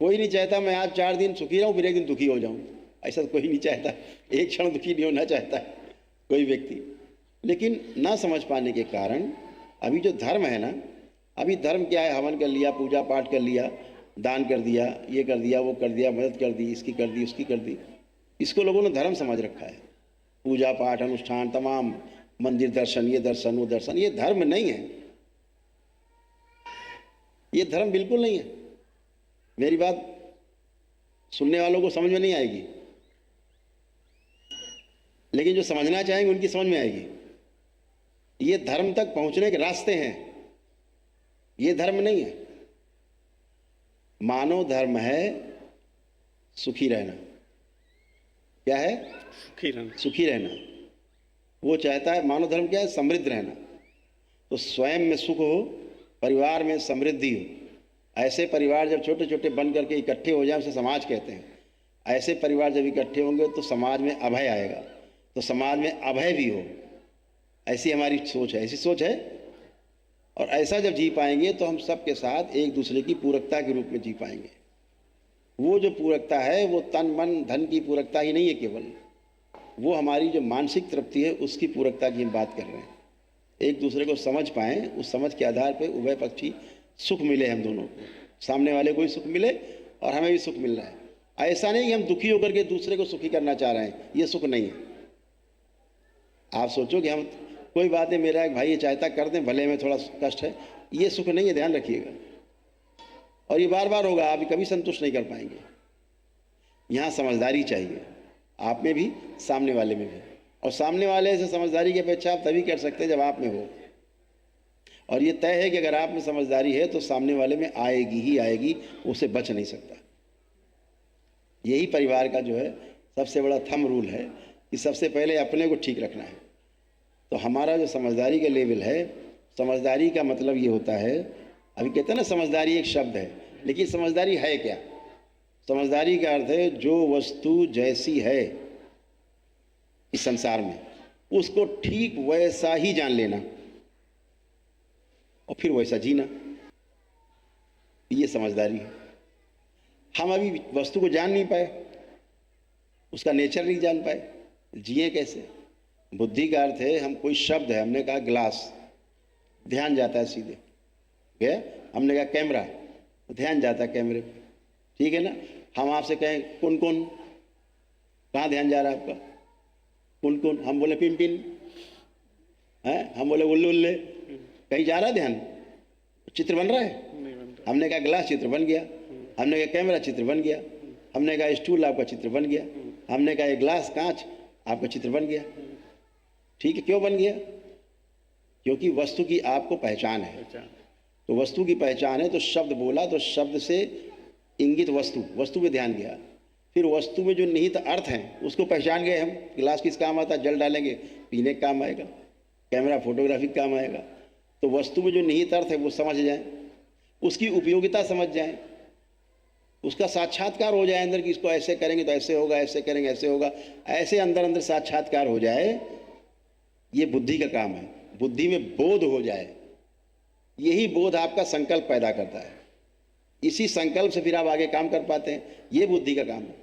कोई नहीं चाहता मैं आज 4 दिन सुखी रहूं फिर एक दिन दुखी हो जाऊं। ऐसा तो कोई नहीं चाहता। एक क्षण दुखी नहीं होना चाहता है कोई व्यक्ति। लेकिन ना समझ पाने के कारण अभी जो धर्म है ना, अभी धर्म क्या है? हवन कर लिया, पूजा पाठ कर लिया, दान कर दिया, ये कर दिया, वो कर दिया, मदद कर दी, इसकी कर दी, उसकी कर दी। इसको लोगों ने धर्म समझ रखा है। पूजा पाठ, अनुष्ठान, तमाम मंदिर दर्शन, ये दर्शन, वो दर्शन, ये धर्म नहीं है। ये धर्म बिल्कुल नहीं है। मेरी बात सुनने वालों को समझ में नहीं आएगी, लेकिन जो समझना चाहेंगे उनकी समझ में आएगी। ये धर्म तक पहुंचने के रास्ते हैं, ये धर्म नहीं है। मानव धर्म है सुखी रहना। क्या है? सुखी रहना। सुखी रहना। वो चाहता है, मानव धर्म क्या है? समृद्ध रहना। तो स्वयं में सुख हो, परिवार में समृद्धि हो। ऐसे परिवार जब छोटे छोटे बन करके इकट्ठे हो जाए उसे समाज कहते हैं। ऐसे परिवार जब इकट्ठे होंगे तो समाज में अभय आएगा, तो समाज में अभय भी हो। ऐसी हमारी सोच है, ऐसी सोच है। और ऐसा जब जी पाएंगे तो हम सबके साथ एक दूसरे की पूरकता के रूप में जी पाएंगे। वो जो पूरकता है वो तन मन धन की पूरकता ही नहीं है केवल, वो हमारी जो मानसिक तृप्ति है उसकी पूरकता की हम बात कर रहे हैं। एक दूसरे को समझ पाएँ, उस समझ के आधार पर उभय पक्षी सुख मिले हम दोनों को। सामने वाले को भी सुख मिले और हमें भी सुख मिल रहा है। ऐसा नहीं कि हम दुखी होकर के दूसरे को सुखी करना चाह रहे हैं, ये सुख नहीं है। आप सोचो कि हम कोई बात है, मेरा एक भाई ये चाहता कर दें, भले में थोड़ा कष्ट है, ये सुख नहीं है, ध्यान रखिएगा। और ये बार बार होगा, आप कभी संतुष्ट नहीं कर पाएंगे। यहाँ समझदारी चाहिए, आप में भी, सामने वाले में भी। और सामने वाले से समझदारी की अपेक्षा आप तभी कर सकते हैं जब आप में हो। और ये तय है कि अगर आप में समझदारी है तो सामने वाले में आएगी ही आएगी, उससे बच नहीं सकता। यही परिवार का जो है सबसे बड़ा थंब रूल है कि सबसे पहले अपने को ठीक रखना है। तो हमारा जो समझदारी का लेवल है, समझदारी का मतलब ये होता है, अभी कहते हैं ना समझदारी एक शब्द है, लेकिन समझदारी है क्या? समझदारी का अर्थ है जो वस्तु जैसी है इस संसार में उसको ठीक वैसा ही जान लेना और फिर वैसा जीना, ये समझदारी है। हम अभी वस्तु को जान नहीं पाए, उसका नेचर नहीं जान पाए, जिए कैसे? बुद्धि का अर्थ है, हम कोई शब्द है, हमने कहा ग्लास, ध्यान जाता है सीधे गया। हमने कहा कैमरा, ध्यान जाता है कैमरे पे, ठीक है ना। हम आपसे कहें कुन कुन, कहाँ ध्यान जा रहा है आपका? कुन कुन। हम बोले पिन पिन है, हम बोले उल्लू उल्ले, कहीं जा रहा है ध्यान? चित्र बन रहा है? हमने कहा ग्लास, चित्र बन गया। हमने कहा कैमरा, चित्र बन गया। हमने कहा स्टूल, आपका चित्र बन गया। हमने कहा ये ग्लास कांच, आपका चित्र बन गया। ठीक है, क्यों बन गया? क्योंकि वस्तु की आपको पहचान है। तो वस्तु की पहचान है तो शब्द बोला, तो शब्द से इंगित वस्तु पे ध्यान गया। फिर वस्तु में जो निहित अर्थ हैं उसको पहचान गए हम। गिलास किस काम आता है? जल डालेंगे, पीने का काम आएगा। कैमरा फोटोग्राफी का काम आएगा। तो वस्तु में जो निहित अर्थ है वो समझ जाएं, उसकी उपयोगिता समझ जाएं, उसका साक्षात्कार हो जाए अंदर कि इसको ऐसे करेंगे तो ऐसे होगा, ऐसे करेंगे ऐसे होगा, ऐसे अंदर अंदर साक्षात्कार हो जाए। ये बुद्धि का काम है। बुद्धि में बोध हो जाए, यही बोध आपका संकल्प पैदा करता है। इसी संकल्प से फिर आप आगे काम कर पाते हैं। ये बुद्धि का काम है।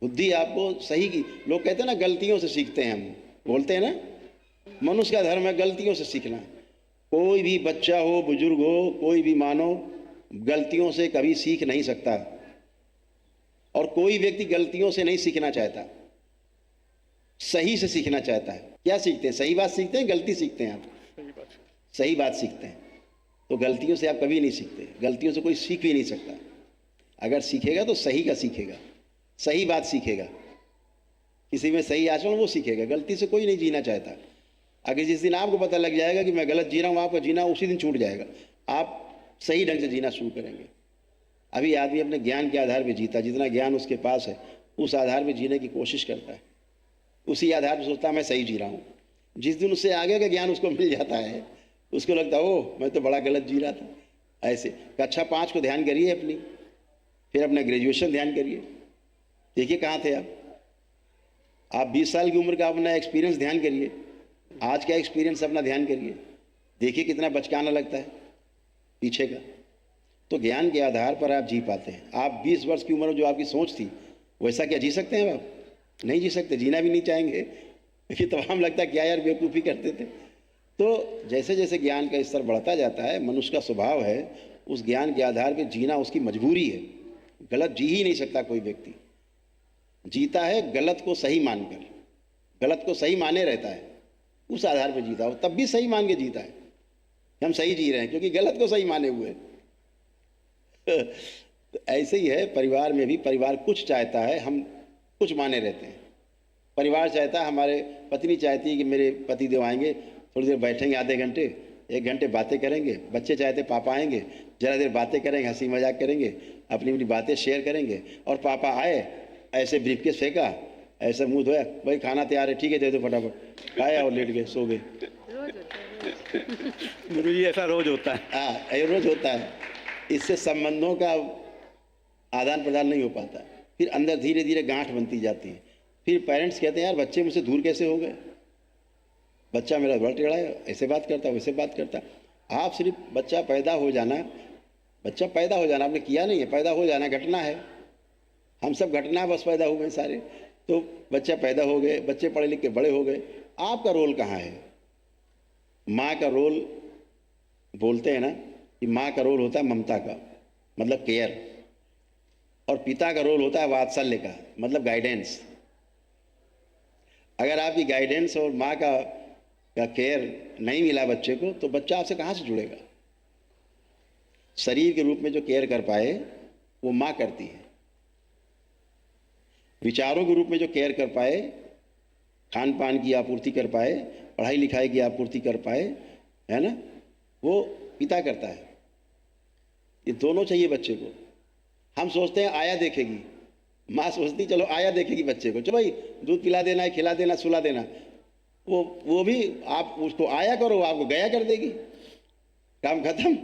बुद्धि आपको सही की, लोग कहते हैं ना गलतियों से सीखते हैं, हम बोलते हैं ना मनुष्य का धर्म है गलतियों से सीखना। कोई भी बच्चा हो, बुजुर्ग हो, कोई भी मानव गलतियों से कभी सीख नहीं सकता, और कोई व्यक्ति गलतियों से नहीं सीखना चाहता, सही से सीखना चाहता है। क्या सीखते हैं? सही बात सीखते हैं, गलती सीखते हैं? आप सही बात सीखते हैं। तो गलतियों से आप कभी नहीं सीखते, गलतियों से कोई सीख भी नहीं सकता। अगर सीखेगा तो सही का सीखेगा, सही बात सीखेगा, किसी में सही आचरण वो सीखेगा। गलती से कोई नहीं जीना चाहता। अगर जिस दिन आपको पता लग जाएगा कि मैं गलत जी रहा हूँ, आपका जीना उसी दिन छूट जाएगा, आप सही ढंग से जीना शुरू करेंगे। अभी आदमी अपने ज्ञान के आधार पर जीता, जितना ज्ञान उसके पास है उस आधार पर जीने की कोशिश करता है, उसी आधार पर सोचता है मैं सही जी रहा हूँ। जिस दिन उससे आगे का ज्ञान उसको मिल जाता है, उसको लगता है ओह मैं तो बड़ा गलत जी रहा था। ऐसे कक्षा 5 को ध्यान करिए अपनी, फिर अपना ग्रेजुएशन ध्यान करिए, देखिए कहाँ थे आप 20 साल की उम्र का अपना एक्सपीरियंस ध्यान करिए, आज का एक्सपीरियंस अपना ध्यान करिए, देखिए कितना बचकाना लगता है पीछे का। तो ज्ञान के आधार पर आप जी पाते हैं। आप 20 वर्ष की उम्र में जो आपकी सोच थी वैसा क्या जी सकते हैं आप? नहीं जी सकते, जीना भी नहीं चाहेंगे, क्योंकि तमाम लगता है क्या यार बेवकूफ़ी करते थे। तो जैसे जैसे ज्ञान का स्तर बढ़ता जाता है, मनुष्य का स्वभाव है उस ज्ञान के आधार पर जीना उसकी मजबूरी है। गलत जी ही नहीं सकता कोई व्यक्ति। जीता है गलत को सही मानकर, गलत को सही माने रहता है, उस आधार पर जीता हो, तब भी सही मान के जीता है। हम सही जी रहे हैं क्योंकि गलत को सही माने हुए। तो ऐसे ही है परिवार में भी। परिवार कुछ चाहता है, हम कुछ माने रहते हैं। परिवार चाहता है, हमारे पत्नी चाहती है कि मेरे पति देव आएंगे, थोड़ी देर बैठेंगे, आधे घंटे 1 घंटे बातें करेंगे। बच्चे चाहते पापा आएंगे, ज़रा देर बातें करेंगे, हंसी मजाक करेंगे, अपनी अपनी बातें शेयर करेंगे। और पापा आए, ऐसे ब्रीफकेस फेंका, ऐसे मुंह धोया, भाई खाना तैयार है, ठीक है दे दो फटाफट, खाया और लेट गए, सो गए। गुरु जी ऐसा रोज होता है। हाँ, ये रोज होता है। इससे संबंधों का आदान प्रदान नहीं हो पाता। फिर अंदर धीरे धीरे गांठ बनती जाती है। फिर पेरेंट्स कहते हैं यार बच्चे मुझसे दूर कैसे हो गए, बच्चा मेरा बड़ा टेढ़ा है, ऐसे बात करता वैसे बात करता। आप सिर्फ बच्चा पैदा हो जाना आपने किया नहीं है, पैदा हो जाना घटना है। हम सब घटना बस पैदा हो गए सारे। तो बच्चा पैदा हो गए, बच्चे पढ़े लिख के बड़े हो गए, आपका रोल कहाँ है? माँ का रोल, बोलते हैं ना कि माँ का रोल होता है ममता का, मतलब केयर, और पिता का रोल होता है वात्सल्य का, मतलब गाइडेंस। अगर आपकी गाइडेंस और माँ का केयर नहीं मिला बच्चे को, तो बच्चा आपसे कहाँ से जुड़ेगा? शरीर के रूप में जो केयर कर पाए वो माँ करती है। विचारों के रूप में जो केयर कर पाए, खान पान की आपूर्ति कर पाए, पढ़ाई लिखाई की आपूर्ति कर पाए, है ना, वो पिता करता है। ये दोनों चाहिए बच्चे को। हम सोचते हैं आया देखेगी, माँ सोचती चलो आया देखेगी बच्चे को, चलो भाई दूध पिला देना, खिला देना, सुला देना। वो भी आप उसको आया करो, आपको गया कर देगी, काम खत्म।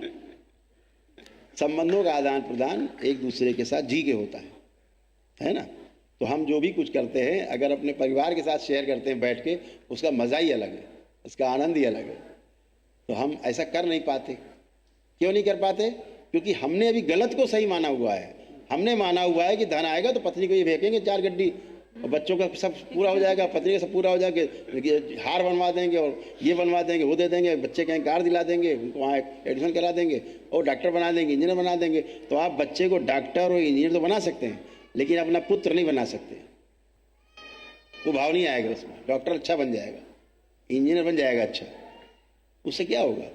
संबंधों का आदान प्रदान एक दूसरे के साथ जी के होता है ना। तो हम जो भी कुछ करते हैं अगर अपने परिवार के साथ शेयर करते हैं बैठ के, उसका मज़ा ही अलग है, उसका आनंद ही अलग है। तो हम ऐसा कर नहीं पाते। क्यों नहीं कर पाते? क्योंकि हमने अभी गलत को सही माना हुआ है। हमने माना हुआ है कि धन आएगा तो पत्नी को ये फेंकेंगे 4 गड्डी, और बच्चों का सब पूरा हो जाएगा, पत्नी का सब पूरा हो जाएगा, हार बनवा देंगे और ये बनवा देंगे, वो दे देंगे, बच्चे कहीं कार दिला देंगे, उनको वहाँ एडमिशन करा देंगे और डॉक्टर बना देंगे, इंजीनियर बना देंगे। तो आप बच्चे को डॉक्टर और इंजीनियर तो बना सकते हैं, लेकिन अपना पुत्र नहीं बना सकते। वो भाव नहीं आएगा उसमें। डॉक्टर अच्छा बन जाएगा, इंजीनियर बन जाएगा अच्छा, उससे क्या होगा?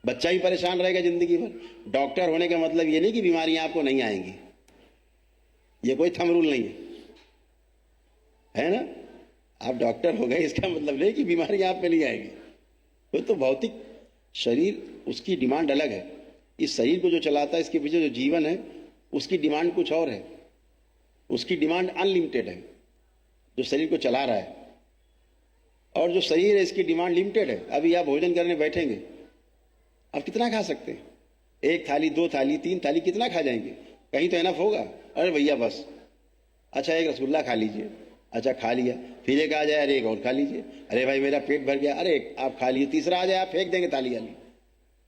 बच्चा ही परेशान रहेगा जिंदगी भर। डॉक्टर होने का मतलब ये नहीं कि बीमारियां आपको नहीं आएंगी, ये कोई थंब रूल नहीं है ना। आप डॉक्टर हो गए इसका मतलब नहीं कि बीमारियां आप पे नहीं आएगी। वो तो भौतिक शरीर, उसकी डिमांड अलग है। इस शरीर को जो चलाता है, इसके पीछे जो जीवन है, उसकी डिमांड कुछ और है। उसकी डिमांड अनलिमिटेड है जो शरीर को चला रहा है, और जो शरीर है इसकी डिमांड लिमिटेड है। अभी आप भोजन करने बैठेंगे, आप कितना खा सकते हैं? 1 थाली, 2 थाली, 3 थाली, कितना खा जाएंगे? कहीं तो एनफ होगा। अरे भैया बस, अच्छा एक रसगुल्ला खा लीजिए, अच्छा खा लिया, फिर एक आ जाए, अरे एक और खा लीजिए, अरे भाई मेरा पेट भर गया, अरे आप खा लीजिए, तीसरा आ जाए, आप फेंक देंगे थाली वाली।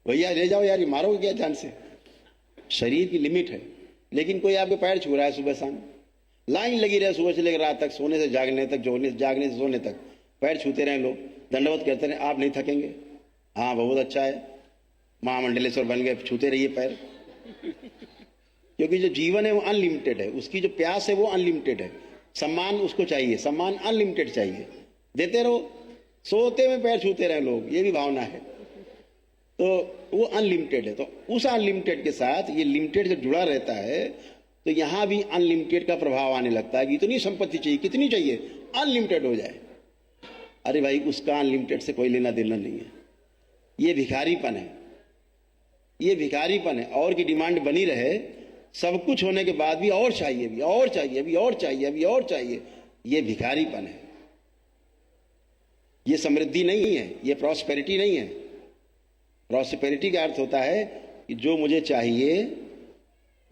भैया ले जाओ यार, ये मारोगे क्या जान से? शरीर की लिमिट है। लेकिन कोई आपके पैर छू रहा है सुबह शाम, लाइन लगी रहे सुबह से लेकर रात तक, सोने से जागने तक, जागने से सोने तक पैर छूते रहे लोग, दंडवत करते रहे, आप नहीं थकेंगे? हाँ बहुत अच्छा है, महामंडलेश्वर बन गए, छूते रहिए पैर। क्योंकि जो जीवन है वो अनलिमिटेड है, उसकी जो प्यास है वो अनलिमिटेड है। सम्मान उसको चाहिए, सम्मान अनलिमिटेड चाहिए, देते रहो। सोते में पैर छूते रहे लोग, ये भी भावना है। तो वो अनलिमिटेड है। तो उस अनलिमिटेड के साथ ये लिमिटेड जब जुड़ा रहता है तो यहाँ भी अनलिमिटेड का प्रभाव आने लगता है कि इतनी संपत्ति चाहिए, कितनी चाहिए, अनलिमिटेड हो जाए। अरे भाई उसका अनलिमिटेड से कोई लेना देना नहीं है। ये भिखारीपन है, ये भिखारीपन है। और की डिमांड बनी रहे, सब कुछ होने के बाद भी और चाहिए, भी और चाहिए, अभी और चाहिए, अभी और चाहिए, ये भिखारीपन है। ये समृद्धि नहीं है, ये प्रॉस्पेरिटी नहीं है। प्रॉस्पेरिटी का अर्थ होता है कि जो मुझे चाहिए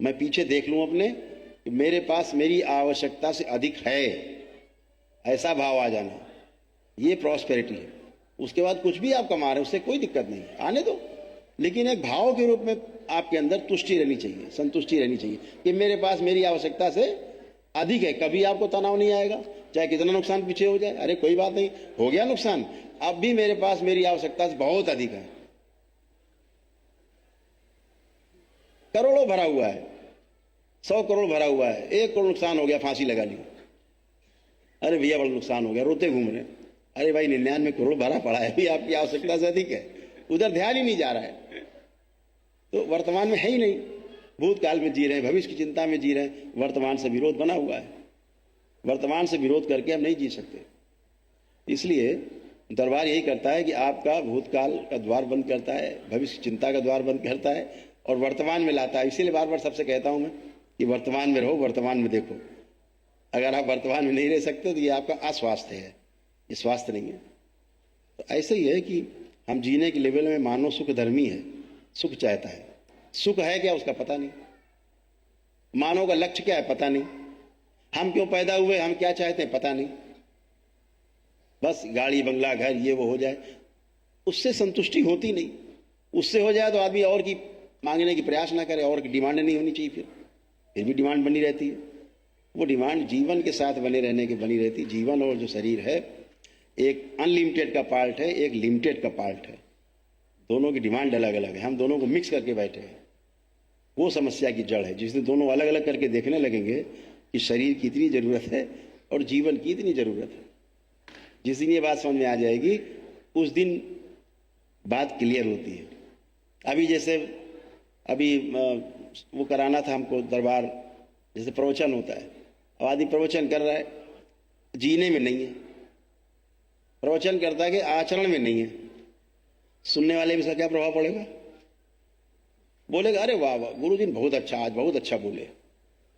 मैं पीछे देख लूं अपने, कि मेरे पास मेरी आवश्यकता से अधिक है, ऐसा भाव आ जाना, ये प्रॉस्पेरिटी है। उसके बाद कुछ भी आप कमा रहे हैं उससे कोई दिक्कत नहीं, आने दो। लेकिन एक भाव के रूप में आपके अंदर तुष्टि रहनी चाहिए, संतुष्टि रहनी चाहिए कि मेरे पास मेरी आवश्यकता से अधिक है। कभी आपको तनाव नहीं आएगा, चाहे कितना नुकसान पीछे हो जाए। अरे कोई बात नहीं, हो गया नुकसान, अब भी मेरे पास मेरी आवश्यकता से बहुत अधिक है। करोड़ों भरा हुआ है, 100 करोड़ भरा हुआ है, 1 करोड़ नुकसान हो गया, फांसी लगा ली। अरे भैया बड़ा नुकसान हो गया, रोते घूम रहे। अरे भाई 99 करोड़ भरा पड़ा है, भी आपकी आवश्यकता से अधिक है, उधर ध्यान ही नहीं जा रहा है। तो वर्तमान में है ही नहीं, भूतकाल में जी रहे हैं, भविष्य की चिंता में जी रहे हैं। वर्तमान से विरोध बना हुआ है, वर्तमान से विरोध करके हम नहीं जी सकते। इसलिए दरबार यही करता है कि आपका भूतकाल का द्वार बंद करता है, भविष्य की चिंता का द्वार बंद करता है और वर्तमान में लाता है। इसीलिए बार बार सबसे कहता हूं मैं कि वर्तमान में रहो, वर्तमान में देखो। अगर आप वर्तमान में नहीं रह सकते तो ये आपका अस्वास्थ्य है, ये स्वास्थ्य नहीं है। तो ऐसे ही है कि हम जीने के लेवल में मानव सुख धर्मी है, सुख चाहता है। सुख है क्या उसका पता नहीं, मानव का लक्ष्य क्या है पता नहीं, हम क्यों पैदा हुए, हम क्या चाहते हैं पता नहीं। बस गाड़ी बंगला घर ये वो हो जाए, उससे संतुष्टि होती नहीं। उससे हो जाए तो आदमी और की मांगने की प्रयास ना करे, और की डिमांड नहीं होनी चाहिए। फिर भी डिमांड बनी रहती है। वो डिमांड जीवन के साथ बने रहने की बनी रहती। जीवन और जो शरीर है एक अनलिमिटेड का पार्ट है, एक लिमिटेड का पार्ट है। दोनों की डिमांड अलग अलग है, हम दोनों को मिक्स करके बैठे हैं। वो समस्या की जड़ है। जिस दिन दोनों अलग अलग करके देखने लगेंगे कि शरीर की इतनी ज़रूरत है और जीवन की इतनी ज़रूरत है, जिस दिन ये बात समझ में आ जाएगी उस दिन बात क्लियर होती है। अभी जैसे अभी वो कराना था हमको दरबार, जैसे प्रवचन होता है। अब आदमी प्रवचन कर रहा है, जीने में नहीं है, प्रवचन करता है कि आचरण में नहीं है। सुनने वाले भी इसका क्या प्रभाव पड़ेगा? बोलेगा अरे वाह वाह गुरुजी ने बहुत अच्छा, आज बहुत अच्छा बोले।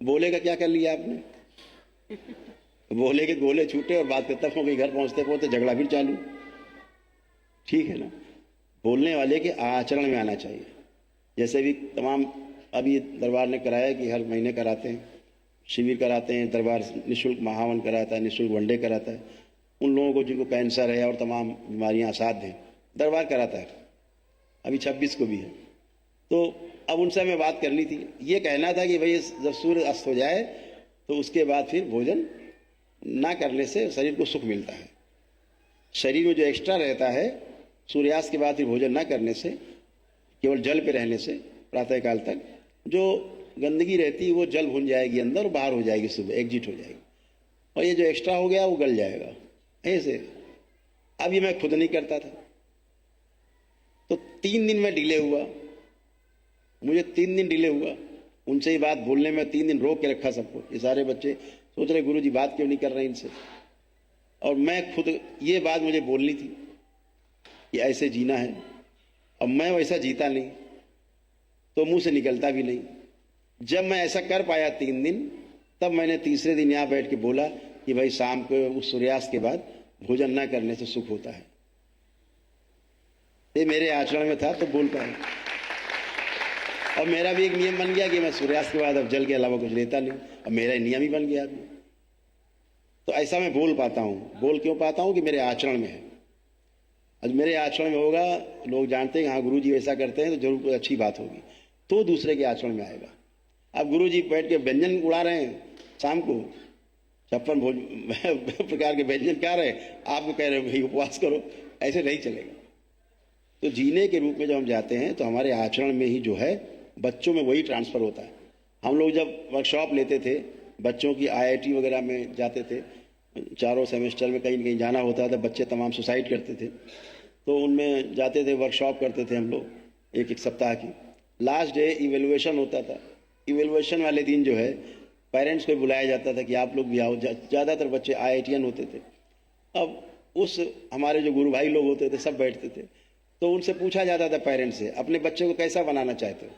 बोलेगा क्या कर लिया आपने? बोले के गोले छूटे और बात खत्म हो गई, घर पहुंचते पहुंचते झगड़ा फिर चालू। ठीक है ना? बोलने वाले के आचरण में आना चाहिए। जैसे भी तमाम अभी दरबार ने कराया कि हर महीने कराते हैं, शिविर कराते हैं, दरबार निःशुल्क महावन कराता है, निःशुल्क वनडे कराता है। उन लोगों को जिनको कैंसर है और तमाम बीमारियां असाध्य हैं, दरबार कराता है। अभी 26 को भी है। तो अब उनसे हमें बात करनी थी, ये कहना था कि भाई जब सूर्य अस्त हो जाए तो उसके बाद फिर भोजन ना करने से शरीर को सुख मिलता है। शरीर में जो एक्स्ट्रा रहता है सूर्यास्त के बाद फिर भोजन ना करने से, केवल जल पे रहने से प्रातःकाल तक जो गंदगी रहती है वो जल भुन जाएगी अंदर और बाहर हो जाएगी, सुबह एग्जिट हो जाएगी, और ये जो एक्स्ट्रा हो गया वो गल जाएगा ऐसे। अब ये मैं खुद नहीं करता था, तो 3 दिन में डिले हुआ, मुझे 3 दिन डिले हुआ। उनसे ही बात बोलने में 3 दिन रोक के रखा सबको। ये सारे बच्चे सोच रहे गुरुजी बात क्यों नहीं कर रहे इनसे, और मैं खुद ये बात मुझे बोलनी थी कि ऐसे जीना है। अब मैं वैसा जीता नहीं तो मुंह से निकलता भी नहीं। जब मैं ऐसा कर पाया 3 दिन, तब मैंने तीसरे दिन यहाँ बैठ के बोला कि भाई शाम को उस सूर्यास्त के बाद भोजन ना करने से सुख होता है। ये मेरे आचरण में था तो बोल पाया। और मेरा भी एक नियम बन गया कि मैं सूर्यास्त के बाद अब जल के अलावा कुछ लेता नहीं, अब मेरा नियम ही बन गया अभी। तो ऐसा मैं बोल पाता हूँ। बोल क्यों पाता हूँ कि मेरे आचरण में है। आज मेरे आचरण में होगा, लोग जानते हैं हाँ गुरुजी वैसा करते हैं तो जरूर कोई अच्छी बात होगी, तो दूसरे के आचरण में आएगा। अब गुरुजी बैठ के व्यंजन उड़ा रहे हैं शाम को, 56 प्रकार के व्यंजन खा रहे हैं, आपको कह रहे हो भाई उपवास करो, ऐसे नहीं चलेगा। तो जीने के रूप में जब हम जाते हैं तो हमारे आचरण में ही जो है बच्चों में वही ट्रांसफर होता है। हम लोग जब वर्कशॉप लेते थे, बच्चों की IIT वगैरह में जाते थे, चारों सेमेस्टर में कहीं न कहीं जाना होता था, बच्चे तमाम सुसाइड करते थे, तो उनमें जाते थे, वर्कशॉप करते थे हम लोग एक सप्ताह की। लास्ट डे इवेलुएशन होता था। इवेलुएशन वाले दिन जो है पेरेंट्स को बुलाया जाता था कि आप लोग भी आओ। ज़्यादातर बच्चे IITian होते थे। अब उस हमारे जो गुरु भाई लोग होते थे सब बैठते थे, तो उनसे पूछा जाता था पेरेंट्स से, अपने बच्चे को कैसा बनाना चाहते हो?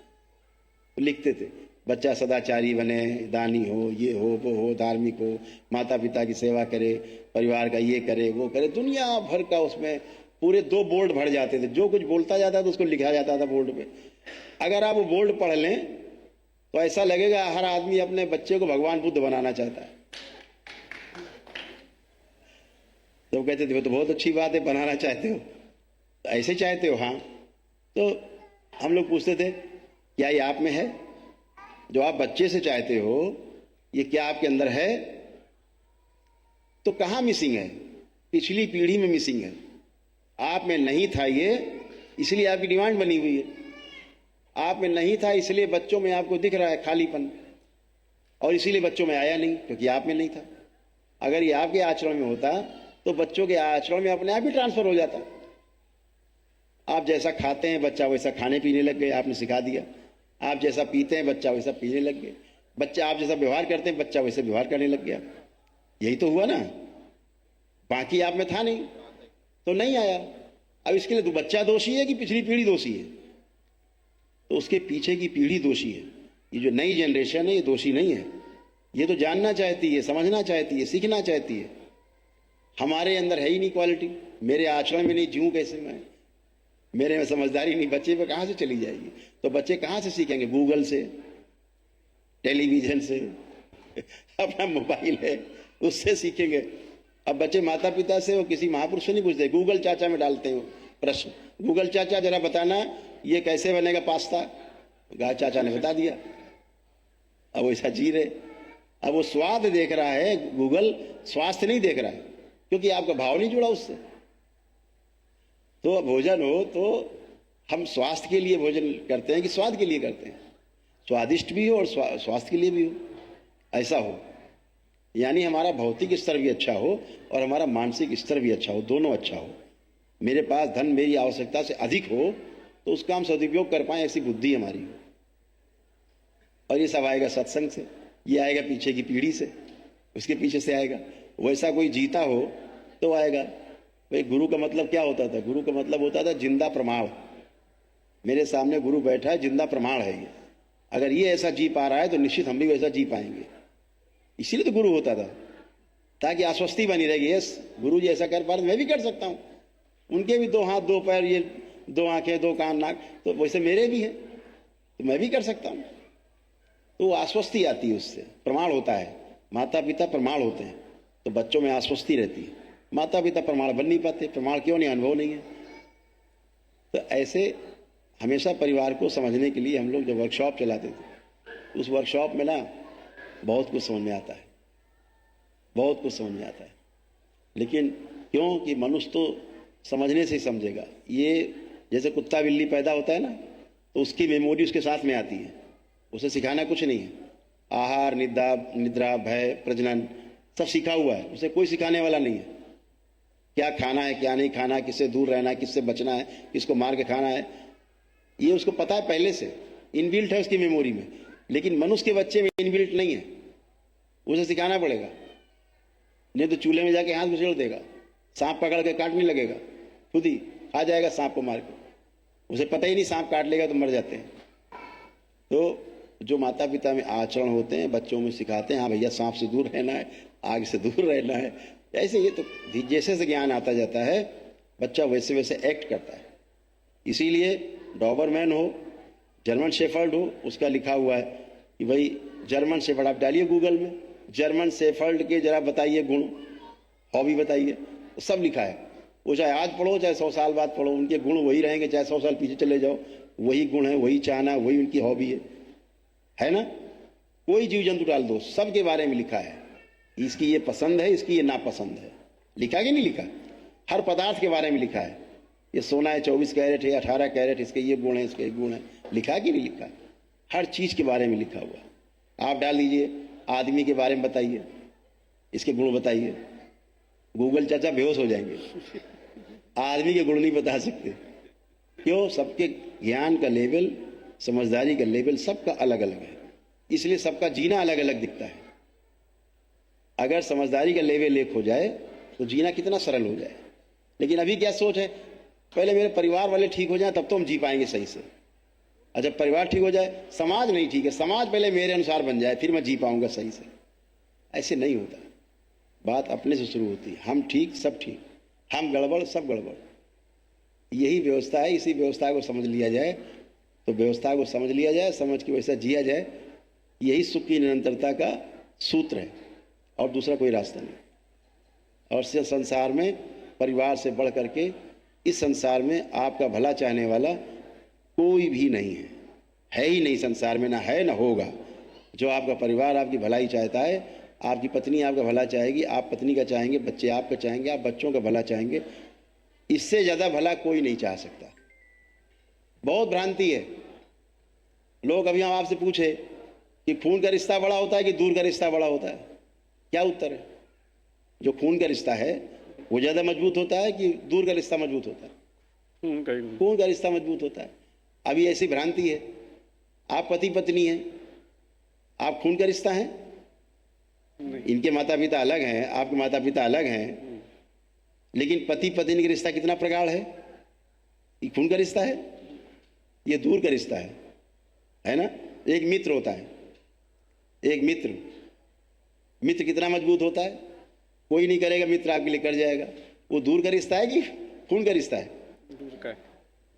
तो लिखते थे बच्चा सदाचारी बने, दानी हो, ये हो, वो हो, धार्मिक हो, माता पिता की सेवा करे, परिवार का ये करे, वो करे, दुनिया भर का उसमें पूरे 2 बोर्ड भर जाते थे। जो कुछ बोलता जाता था उसको लिखा जाता था बोर्ड पे। अगर आप वो बोर्ड पढ़ लें तो ऐसा लगेगा हर आदमी अपने बच्चे को भगवान बुद्ध बनाना चाहता है। तो कहते थे वो तो बहुत अच्छी बात है, बनाना चाहते हो, तो ऐसे चाहते हो? हाँ। तो हम लोग पूछते थे क्या ये आप में है जो आप बच्चे से चाहते हो, ये क्या आपके अंदर है? तो कहाँ मिसिंग है? पिछली पीढ़ी में मिसिंग है। आप में नहीं था ये, इसलिए आपकी डिमांड बनी हुई है। आप में नहीं था इसलिए बच्चों में आपको दिख रहा है खालीपन, और इसीलिए बच्चों में आया नहीं क्योंकि आप में नहीं था। अगर ये आपके आचरण में होता तो बच्चों के आचरण में अपने आप ही ट्रांसफर हो जाता। आप जैसा खाते हैं बच्चा वैसा खाने पीने लग गए, आपने सिखा दिया। आप जैसा पीते हैं बच्चा वैसा पीने लग गए। बच्चा आप जैसा व्यवहार करते हैं बच्चा वैसे व्यवहार करने लग गया। यही तो हुआ ना, बाकी आप में था नहीं तो नहीं आया। अब इसके लिए तो बच्चा दोषी है कि पिछली पीढ़ी दोषी है? तो उसके पीछे की पीढ़ी दोषी है। ये जो नई जनरेशन है ये दोषी नहीं है। ये तो जानना चाहती है, समझना चाहती है, सीखना चाहती है। हमारे अंदर है ही नहीं क्वालिटी। मेरे आचरण में नहीं, जीऊँ कैसे मैं? मेरे में समझदारी नहीं, बच्चे पे कहाँ से चली जाएगी? तो बच्चे कहाँ से सीखेंगे? गूगल से, टेलीविजन से, अपना मोबाइल है उससे सीखेंगे। अब बच्चे माता पिता से और किसी महापुरुष से नहीं पूछते, गूगल चाचा में डालते हैं प्रश्न, गूगल चाचा जरा बताना ये कैसे बनेगा पास्ता? गाय चाचा ने बता दिया। अब वैसा जी रहे। अब वो स्वाद देख रहा है, गूगल स्वास्थ्य नहीं देख रहा है, क्योंकि आपका भाव नहीं जुड़ा उससे। तो भोजन हो तो हम स्वास्थ्य के लिए भोजन करते हैं कि स्वाद के लिए करते हैं? स्वादिष्ट भी हो और स्वास्थ्य के लिए भी हो, ऐसा हो। यानी हमारा भौतिक स्तर भी अच्छा हो और हमारा मानसिक स्तर भी अच्छा हो, दोनों अच्छा हो। मेरे पास धन मेरी आवश्यकता से अधिक हो तो उसका हम सदुपयोग कर पाएं, ऐसी बुद्धि हमारी हो। और ये सब आएगा सत्संग से, ये आएगा पीछे की पीढ़ी से, उसके पीछे से आएगा। वैसा कोई जीता हो तो आएगा। भाई गुरु का मतलब क्या होता था? गुरु का मतलब होता था जिंदा प्रमाण। मेरे सामने गुरु बैठा है, जिंदा प्रमाण है ये। अगर ये ऐसा जी पा रहा है तो निश्चित हम भी वैसा जी पाएंगे। इसीलिए तो गुरु होता था, ताकि आश्वस्ति बनी रहेगी, यस गुरु जी ऐसा कर पा रहे मैं भी कर सकता हूँ। उनके भी 2 हाथ 2 पैर, ये 2 आंखें 2 कान नाक, तो वैसे मेरे भी हैं, तो मैं भी कर सकता हूँ। तो आश्वस्ति आती है, उससे प्रमाण होता है। माता पिता प्रमाण होते हैं तो बच्चों में आश्वस्ति रहती है। माता पिता प्रमाण बन नहीं पाते। प्रमाण क्यों नहीं? अनुभव नहीं है। तो ऐसे हमेशा परिवार को समझने के लिए हम लोग जब वर्कशॉप चलाते थे, उस वर्कशॉप में ना बहुत कुछ समझ में आता है, बहुत कुछ समझ में आता है। लेकिन क्यों कि मनुष्य तो समझने से ही समझेगा। ये जैसे कुत्ता बिल्ली पैदा होता है ना, तो उसकी मेमोरी उसके साथ में आती है, उसे सिखाना कुछ नहीं है। आहार, निद्रा, भय, प्रजनन सब सीखा हुआ है, उसे कोई सिखाने वाला नहीं है। क्या खाना है, क्या नहीं खाना, किससे दूर रहना है, किससे बचना है, किसको मार के खाना है, ये उसको पता है पहले से, इनबिल्ट है उसकी मेमोरी में। लेकिन मनुष्य के बच्चे में इनबिल्ट नहीं है, उसे सिखाना पड़ेगा। नहीं तो चूल्हे में जाके हाथ घुसेड़ देगा, सांप पकड़ के काटने लगेगा, खुद ही खा जाएगा सांप को मार के। उसे पता ही नहीं सांप काट लेगा तो मर जाते हैं। तो जो माता पिता में आचरण होते हैं, बच्चों में सिखाते हैं, हाँ भैया सांप से दूर रहना है, आग से दूर रहना है, ऐसे ये तो जैसे से ज्ञान आता जाता है, बच्चा वैसे वैसे एक्ट करता है। इसीलिए डॉबरमैन हो, जर्मन शेफर्ड हो, उसका लिखा हुआ है कि भाई जर्मन शेफर्ड, आप डालिए गूगल में, जर्मन शेफर्ड के जरा बताइए गुण, हॉबी बताइए, सब लिखा है। वो चाहे आज पढ़ो चाहे 100 साल बाद पढ़ो, उनके गुण वही रहेंगे, चाहे 100 साल पीछे चले जाओ, वही गुण है, वही चाहना, वही उनकी हॉबी है ना। कोई जीव जंतु डाल दो, सबके बारे में लिखा है। इसकी ये पसंद है, इसकी ये नापसंद है, लिखा कि नहीं लिखा? हर पदार्थ के बारे में लिखा है। ये सोना है 24 कैरेट है, 18 कैरेट, इसके ये गुण है, इसके गुण है, लिखा कि नहीं लिखा? हर चीज के बारे में लिखा हुआ। आप डाल दीजिए आदमी के बारे में बताइए, इसके गुण बताइए, गूगल चाचा बेहोश हो जाएंगे। आदमी के गुण नहीं बता सकते। क्यों? सबके ज्ञान का लेवल, समझदारी का लेवल सबका अलग अलग है, इसलिए सबका जीना अलग अलग दिखता है। अगर समझदारी का लेवल एक हो जाए तो जीना कितना सरल हो जाए। लेकिन अभी क्या सोच है, पहले मेरे परिवार वाले ठीक हो जाए तब तो हम जी पाएंगे सही से। और जब परिवार ठीक हो जाए, समाज नहीं ठीक है, समाज पहले मेरे अनुसार बन जाए फिर मैं जी पाऊंगा सही से। ऐसे नहीं होता, बात अपने से शुरू होती है। हम ठीक सब ठीक, हम गड़बड़ सब गड़बड़, यही व्यवस्था है। इसी व्यवस्था को समझ लिया जाए तो व्यवस्था को समझ लिया जाए, समझ के वैसा जिया जाए, यही सुख की निरंतरता का सूत्र है, और दूसरा कोई रास्ता नहीं। और संसार में परिवार से बढ़ करके इस संसार में आपका भला चाहने वाला कोई भी नहीं है ही नहीं संसार में, ना है ना होगा। जो आपका परिवार आपकी भलाई चाहता है, आपकी पत्नी आपका भला चाहेगी, आप पत्नी का चाहेंगे, बच्चे आपका चाहेंगे, आप बच्चों का भला चाहेंगे, इससे ज़्यादा भला कोई नहीं चाह सकता। बहुत भ्रांति है। लोग अभी हम आपसे पूछे कि खून का रिश्ता बड़ा होता है कि दूर का रिश्ता बड़ा होता है, क्या उत्तर है? जो खून का रिश्ता है वो ज़्यादा मजबूत होता है कि दूर का रिश्ता मजबूत होता है? खून का रिश्ता मजबूत होता है। अभी ऐसी भ्रांति है, आप पति पत्नी हैं, आप खून का रिश्ता है, इनके माता पिता अलग हैं, आपके माता पिता अलग हैं, लेकिन पति पत्नी का रिश्ता कितना प्रगाढ़ है। ये खून का रिश्ता है, ये दूर का रिश्ता है ना। एक मित्र होता है, एक मित्र कितना मजबूत होता है? कोई नहीं करेगा, मित्र आपके लिए कर जाएगा। वो दूर का रिश्ता है कि खून का रिश्ता है?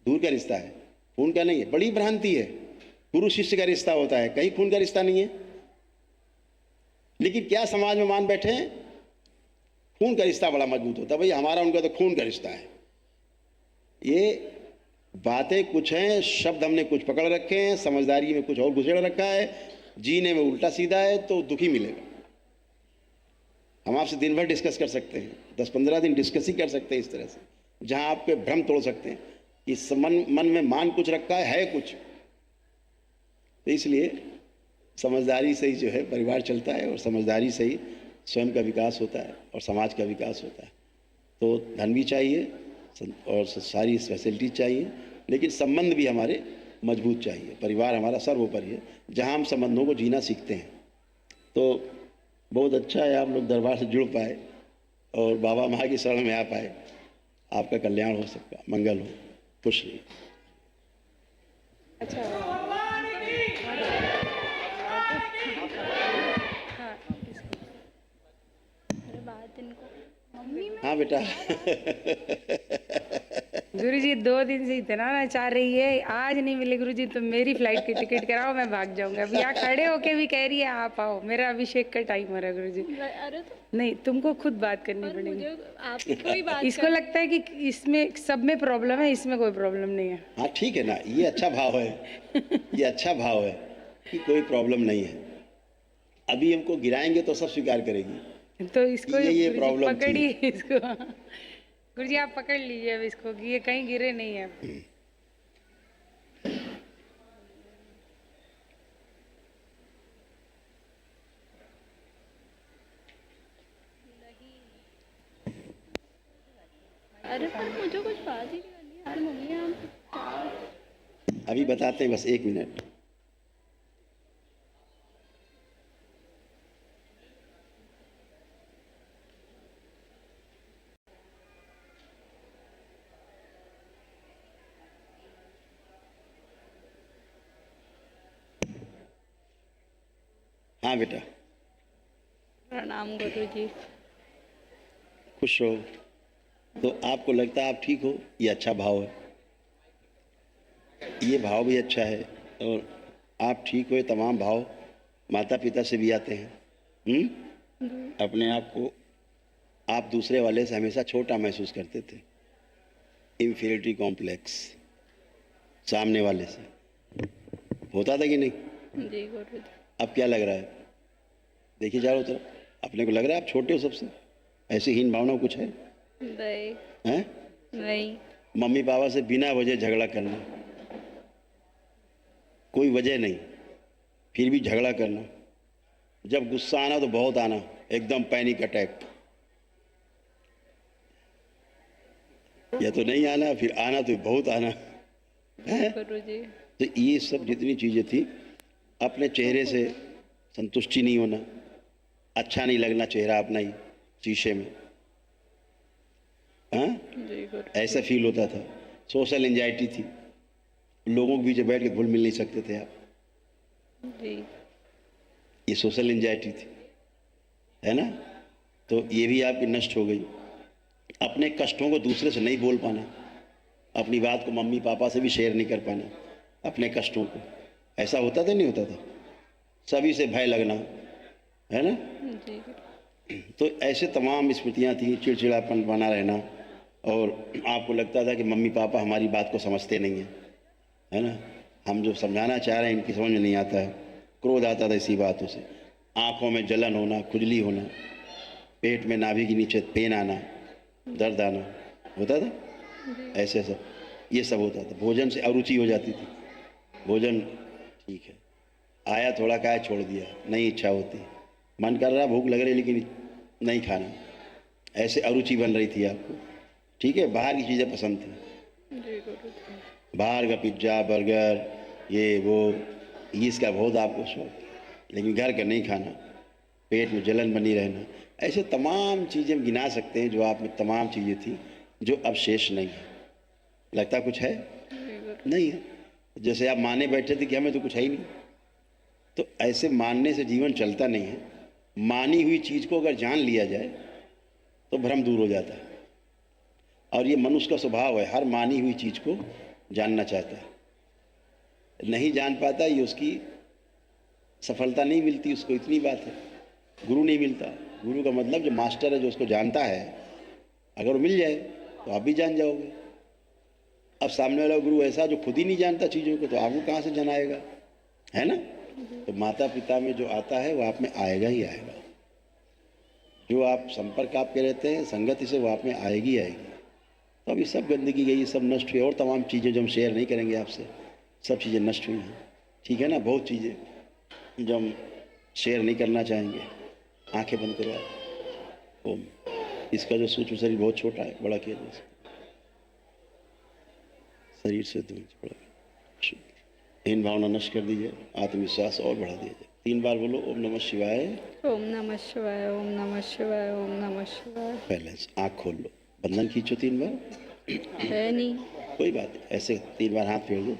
दूर का रिश्ता है, खून का नहीं है। बड़ी भ्रांति है। गुरु शिष्य का रिश्ता होता है, कहीं खून का रिश्ता नहीं है। लेकिन क्या समाज में मान बैठे हैं, खून का रिश्ता बड़ा मजबूत होता है। भाई हमारा उनका तो खून का रिश्ता है। ये बातें कुछ हैं, शब्द हमने कुछ पकड़ रखे हैं, समझदारी में कुछ और घुसेड़ रखा है, जीने में उल्टा सीधा है, तो दुखी मिलेगा। हम आपसे दिन भर डिस्कस कर सकते हैं, 10-15 दिन डिस्कस ही कर सकते हैं इस तरह से, जहां आपके भ्रम तोड़ सकते हैं कि मन में मान कुछ रखा है कुछ। तो इसलिए समझदारी से ही जो है परिवार चलता है, और समझदारी से ही स्वयं का विकास होता है और समाज का विकास होता है। तो धन भी चाहिए और सारी फैसिलिटी चाहिए, लेकिन संबंध भी हमारे मजबूत चाहिए। परिवार हमारा सर्वोपरि है, जहाँ हम संबंधों को जीना सीखते हैं। तो बहुत अच्छा है आप लोग दरबार से जुड़ पाए और बाबा माँ की शरण में आ पाए। आपका कल्याण हो सबका मंगल हो, खुश रहिए। अच्छा अरे बात इनको मम्मी में हाँ बेटा। गुरुजी 2 दिन से इतना ना चाह रही है, आज नहीं मिले गुरुजी तो मेरी फ्लाइट की टिकट कराओ, मैं भाग जाऊंगा। अभी यहाँ खड़े होके भी कह रही है आप आओ, मेरा अभिषेक का टाइम हो रहा है गुरुजी। अरे तो नहीं, तुमको खुद बात करनी और पड़ेगी। मुझे आपको ही बात इसको लगता है कि इसमें सब में प्रॉब्लम है, इसमें कोई प्रॉब्लम नहीं है। हाँ ठीक है ना, ये अच्छा भाव है, ये अच्छा भाव है कि कोई प्रॉब्लम नहीं है। अभी हमको गिराएंगे तो सब स्वीकार करेगी। तो इसको ये गुरुजी प्रॉब्लम थी। पकड़िए इसको। गुरुजी आप पकड़ लीजिए अब इसको कि ये कहीं गिरे नहीं है। अरे पर मुझे कुछ बात ही नहीं करनी यार मम्मी आप अभी बताते हैं, बस 1 मिनट। हाँ बेटा, प्रणाम गुरुजी। खुश रहो। तो आपको लगता है आप ठीक हो, ये अच्छा भाव है, ये भाव भी अच्छा है। और आप ठीक हो, ये तमाम भाव माता पिता से भी आते हैं। अपने आप को आप दूसरे वाले से हमेशा छोटा महसूस करते थे, इंफीरियरिटी कॉम्प्लेक्स सामने वाले से होता था कि नहीं? जी गुरुजी। अब क्या लग रहा है? देखिए चारों तरफ, अपने को लग रहा है आप छोटे हो सबसे। ऐसी हीन भावना कुछ है? नहीं हैं? नहीं मम्मी पापा से बिना वजह झगड़ा करना, कोई वजह नहीं, फिर भी झगड़ा करना। जब गुस्सा आना तो बहुत आना, एकदम पैनिक अटैक, या तो नहीं आना, फिर आना तो बहुत आना है। गुरुजी। तो ये सब जितनी चीज़ें थी, अपने चेहरे से संतुष्टि नहीं होना, अच्छा नहीं लगना चेहरा अपना ही शीशे में, हाँ जी गुरु। ऐसा फील होता था। सोशल एंजाइटी थी, लोगों के बीच बैठ के घुल मिल नहीं सकते थे आप, जी ये सोशल एंजाइटी थी, है ना? तो ये भी आपकी नष्ट हो गई। अपने कष्टों को दूसरे से नहीं बोल पाना, अपनी बात को मम्मी पापा से भी शेयर नहीं कर पाना, अपने कष्टों को। ऐसा होता था नहीं होता था? सभी से भय लगना, है ना? जी तो ऐसे तमाम स्मृतियाँ थी, चिड़चिड़ापन बना रहना, और आपको लगता था कि मम्मी पापा हमारी बात को समझते नहीं हैं, है ना? हम जो समझाना चाह रहे हैं इनकी समझ में नहीं आता है। क्रोध आता था इसी बातों से, आँखों में जलन होना, खुजली होना, पेट में नाभि के नीचे पेन आना, दर्द आना होता था, ऐसे सब ये सब होता था। भोजन से अरुचि हो जाती थी, भोजन ठीक है आया थोड़ा खाया छोड़ दिया, नहीं इच्छा होती, मन कर रहा भूख लग रही लेकिन नहीं खाना, ऐसे अरुचि बन रही थी आपको, ठीक है? बाहर की चीज़ें पसंद थी, जी गुरुजी। बाहर का पिज्ज़ा बर्गर ये वो, इसका बहुत आपको शौक, लेकिन घर का नहीं खाना, पेट में जलन बनी रहना, ऐसे तमाम चीज़ें गिना सकते हैं जो आप में तमाम चीज़ें थी जो अब शेष नहीं है। लगता कुछ है? नहीं है। जैसे आप माने बैठे थे कि हमें तो कुछ है ही नहीं, तो ऐसे मानने से जीवन चलता नहीं है। मानी हुई चीज़ को अगर जान लिया जाए तो भ्रम दूर हो जाता है, और ये मनुष्य का स्वभाव है, हर मानी हुई चीज़ को जानना चाहता है, नहीं जान पाता, ये उसकी सफलता नहीं मिलती उसको, इतनी बात है। गुरु नहीं मिलता, गुरु का मतलब जो मास्टर है जो उसको जानता है, अगर वो मिल जाए तो आप भी जान जाओगे। अब सामने वाला गुरु ऐसा जो खुद ही नहीं जानता चीज़ों को, तो आपको कहाँ से जनाएगा, है ना? तो माता पिता में जो आता है वो आप में आएगा ही आएगा, जो आप संपर्क आपके रहते हैं संगति से, वो आप में आएगी आएगी। तो अब ये सब गंदगी गई, ये सब नष्ट हुई, और तमाम चीज़ें जो हम शेयर नहीं करेंगे आपसे, सब चीज़ें नष्ट हुई हैं, ठीक है ना? बहुत चीज़ें जो हम शेयर नहीं करना चाहेंगे। आंखें बंद करो आप। ओम। इसका जो सूक्ष्म शरीर बहुत छोटा है, बड़ा किया जाए शरीर से दूर बड़ा, हीन भावना नष्ट कर दीजिए, आत्मविश्वास और बढ़ा दीजिए। 3 बार बोलो ओम नमः शिवाय। ओम नमः शिवाय, ओम नमः शिवाय, ओम नमः शिवाय। पहले से आँख खोल लो, बंधन खींचो 3 बार। है नहीं। कोई बात नहीं, ऐसे 3 बार हाथ फेर दो,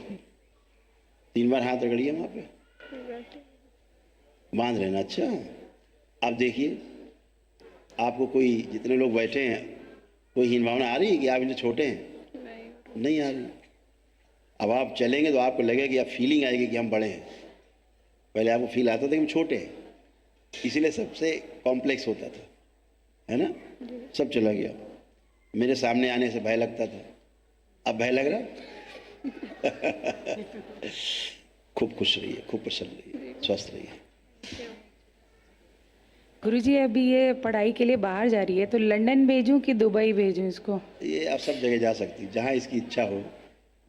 3 बार हाथ रगड़िए वहाँ पे, बांध लेना। अच्छा, अब देखिए आपको कोई, जितने लोग बैठे हैं, कोई हीन भावना आ रही है कि आप इनसे छोटे हैं? नहीं आ रही। अब आप चलेंगे तो आपको लगेगा कि आप फीलिंग आएगी कि हम बड़े हैं। पहले आपको फील आता था कि हम छोटे हैं, इसीलिए सबसे कॉम्प्लेक्स होता था, है ना? सब चला गया। मेरे सामने आने से भय लगता था, अब भय लग रहा। खूब खुश रहिए, खूब प्रसन्न रहिए, स्वस्थ रहिए। गुरुजी अभी ये पढ़ाई के लिए बाहर जा रही है, तो लंदन भेजूं कि दुबई भेजूं इसको? ये आप सब जगह जा सकती है, जहाँ इसकी इच्छा हो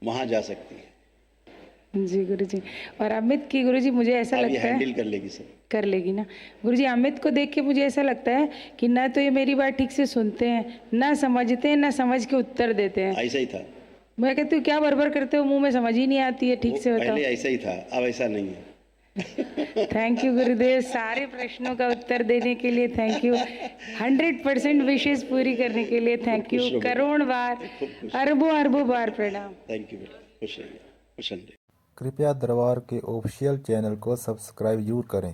वहाँ जा सकती है। जी गुरुजी। और अमित की गुरुजी मुझे ऐसा अब ये लगता है हैंडल कर लेगी सब। कर लेगी ना गुरुजी? अमित को देख के मुझे ऐसा लगता है कि ना तो ये मेरी बात ठीक से सुनते हैं, ना समझते हैं, ना समझ के उत्तर देते हैं। ऐसा ही था, मैं कहती हूँ क्या बरबर करते हो, मुंह में समझ ही नहीं आती है ठीक वो से, बताओ। पहले ऐसा ही था, अब ऐसा नहीं है। थैंक यू गुरुदेव, सारे प्रश्नों का उत्तर देने के लिए थैंक यू, 100% विशेष पूरी करने के लिए थैंक यू, खुश रहो। करोड़ बार, अरबों अरबों बार प्रणाम। थैंक यू बेटा, खुश रहिए, खुश रहिए। कृपया दरबार के ऑफिशियल चैनल को सब्सक्राइब जरूर करें।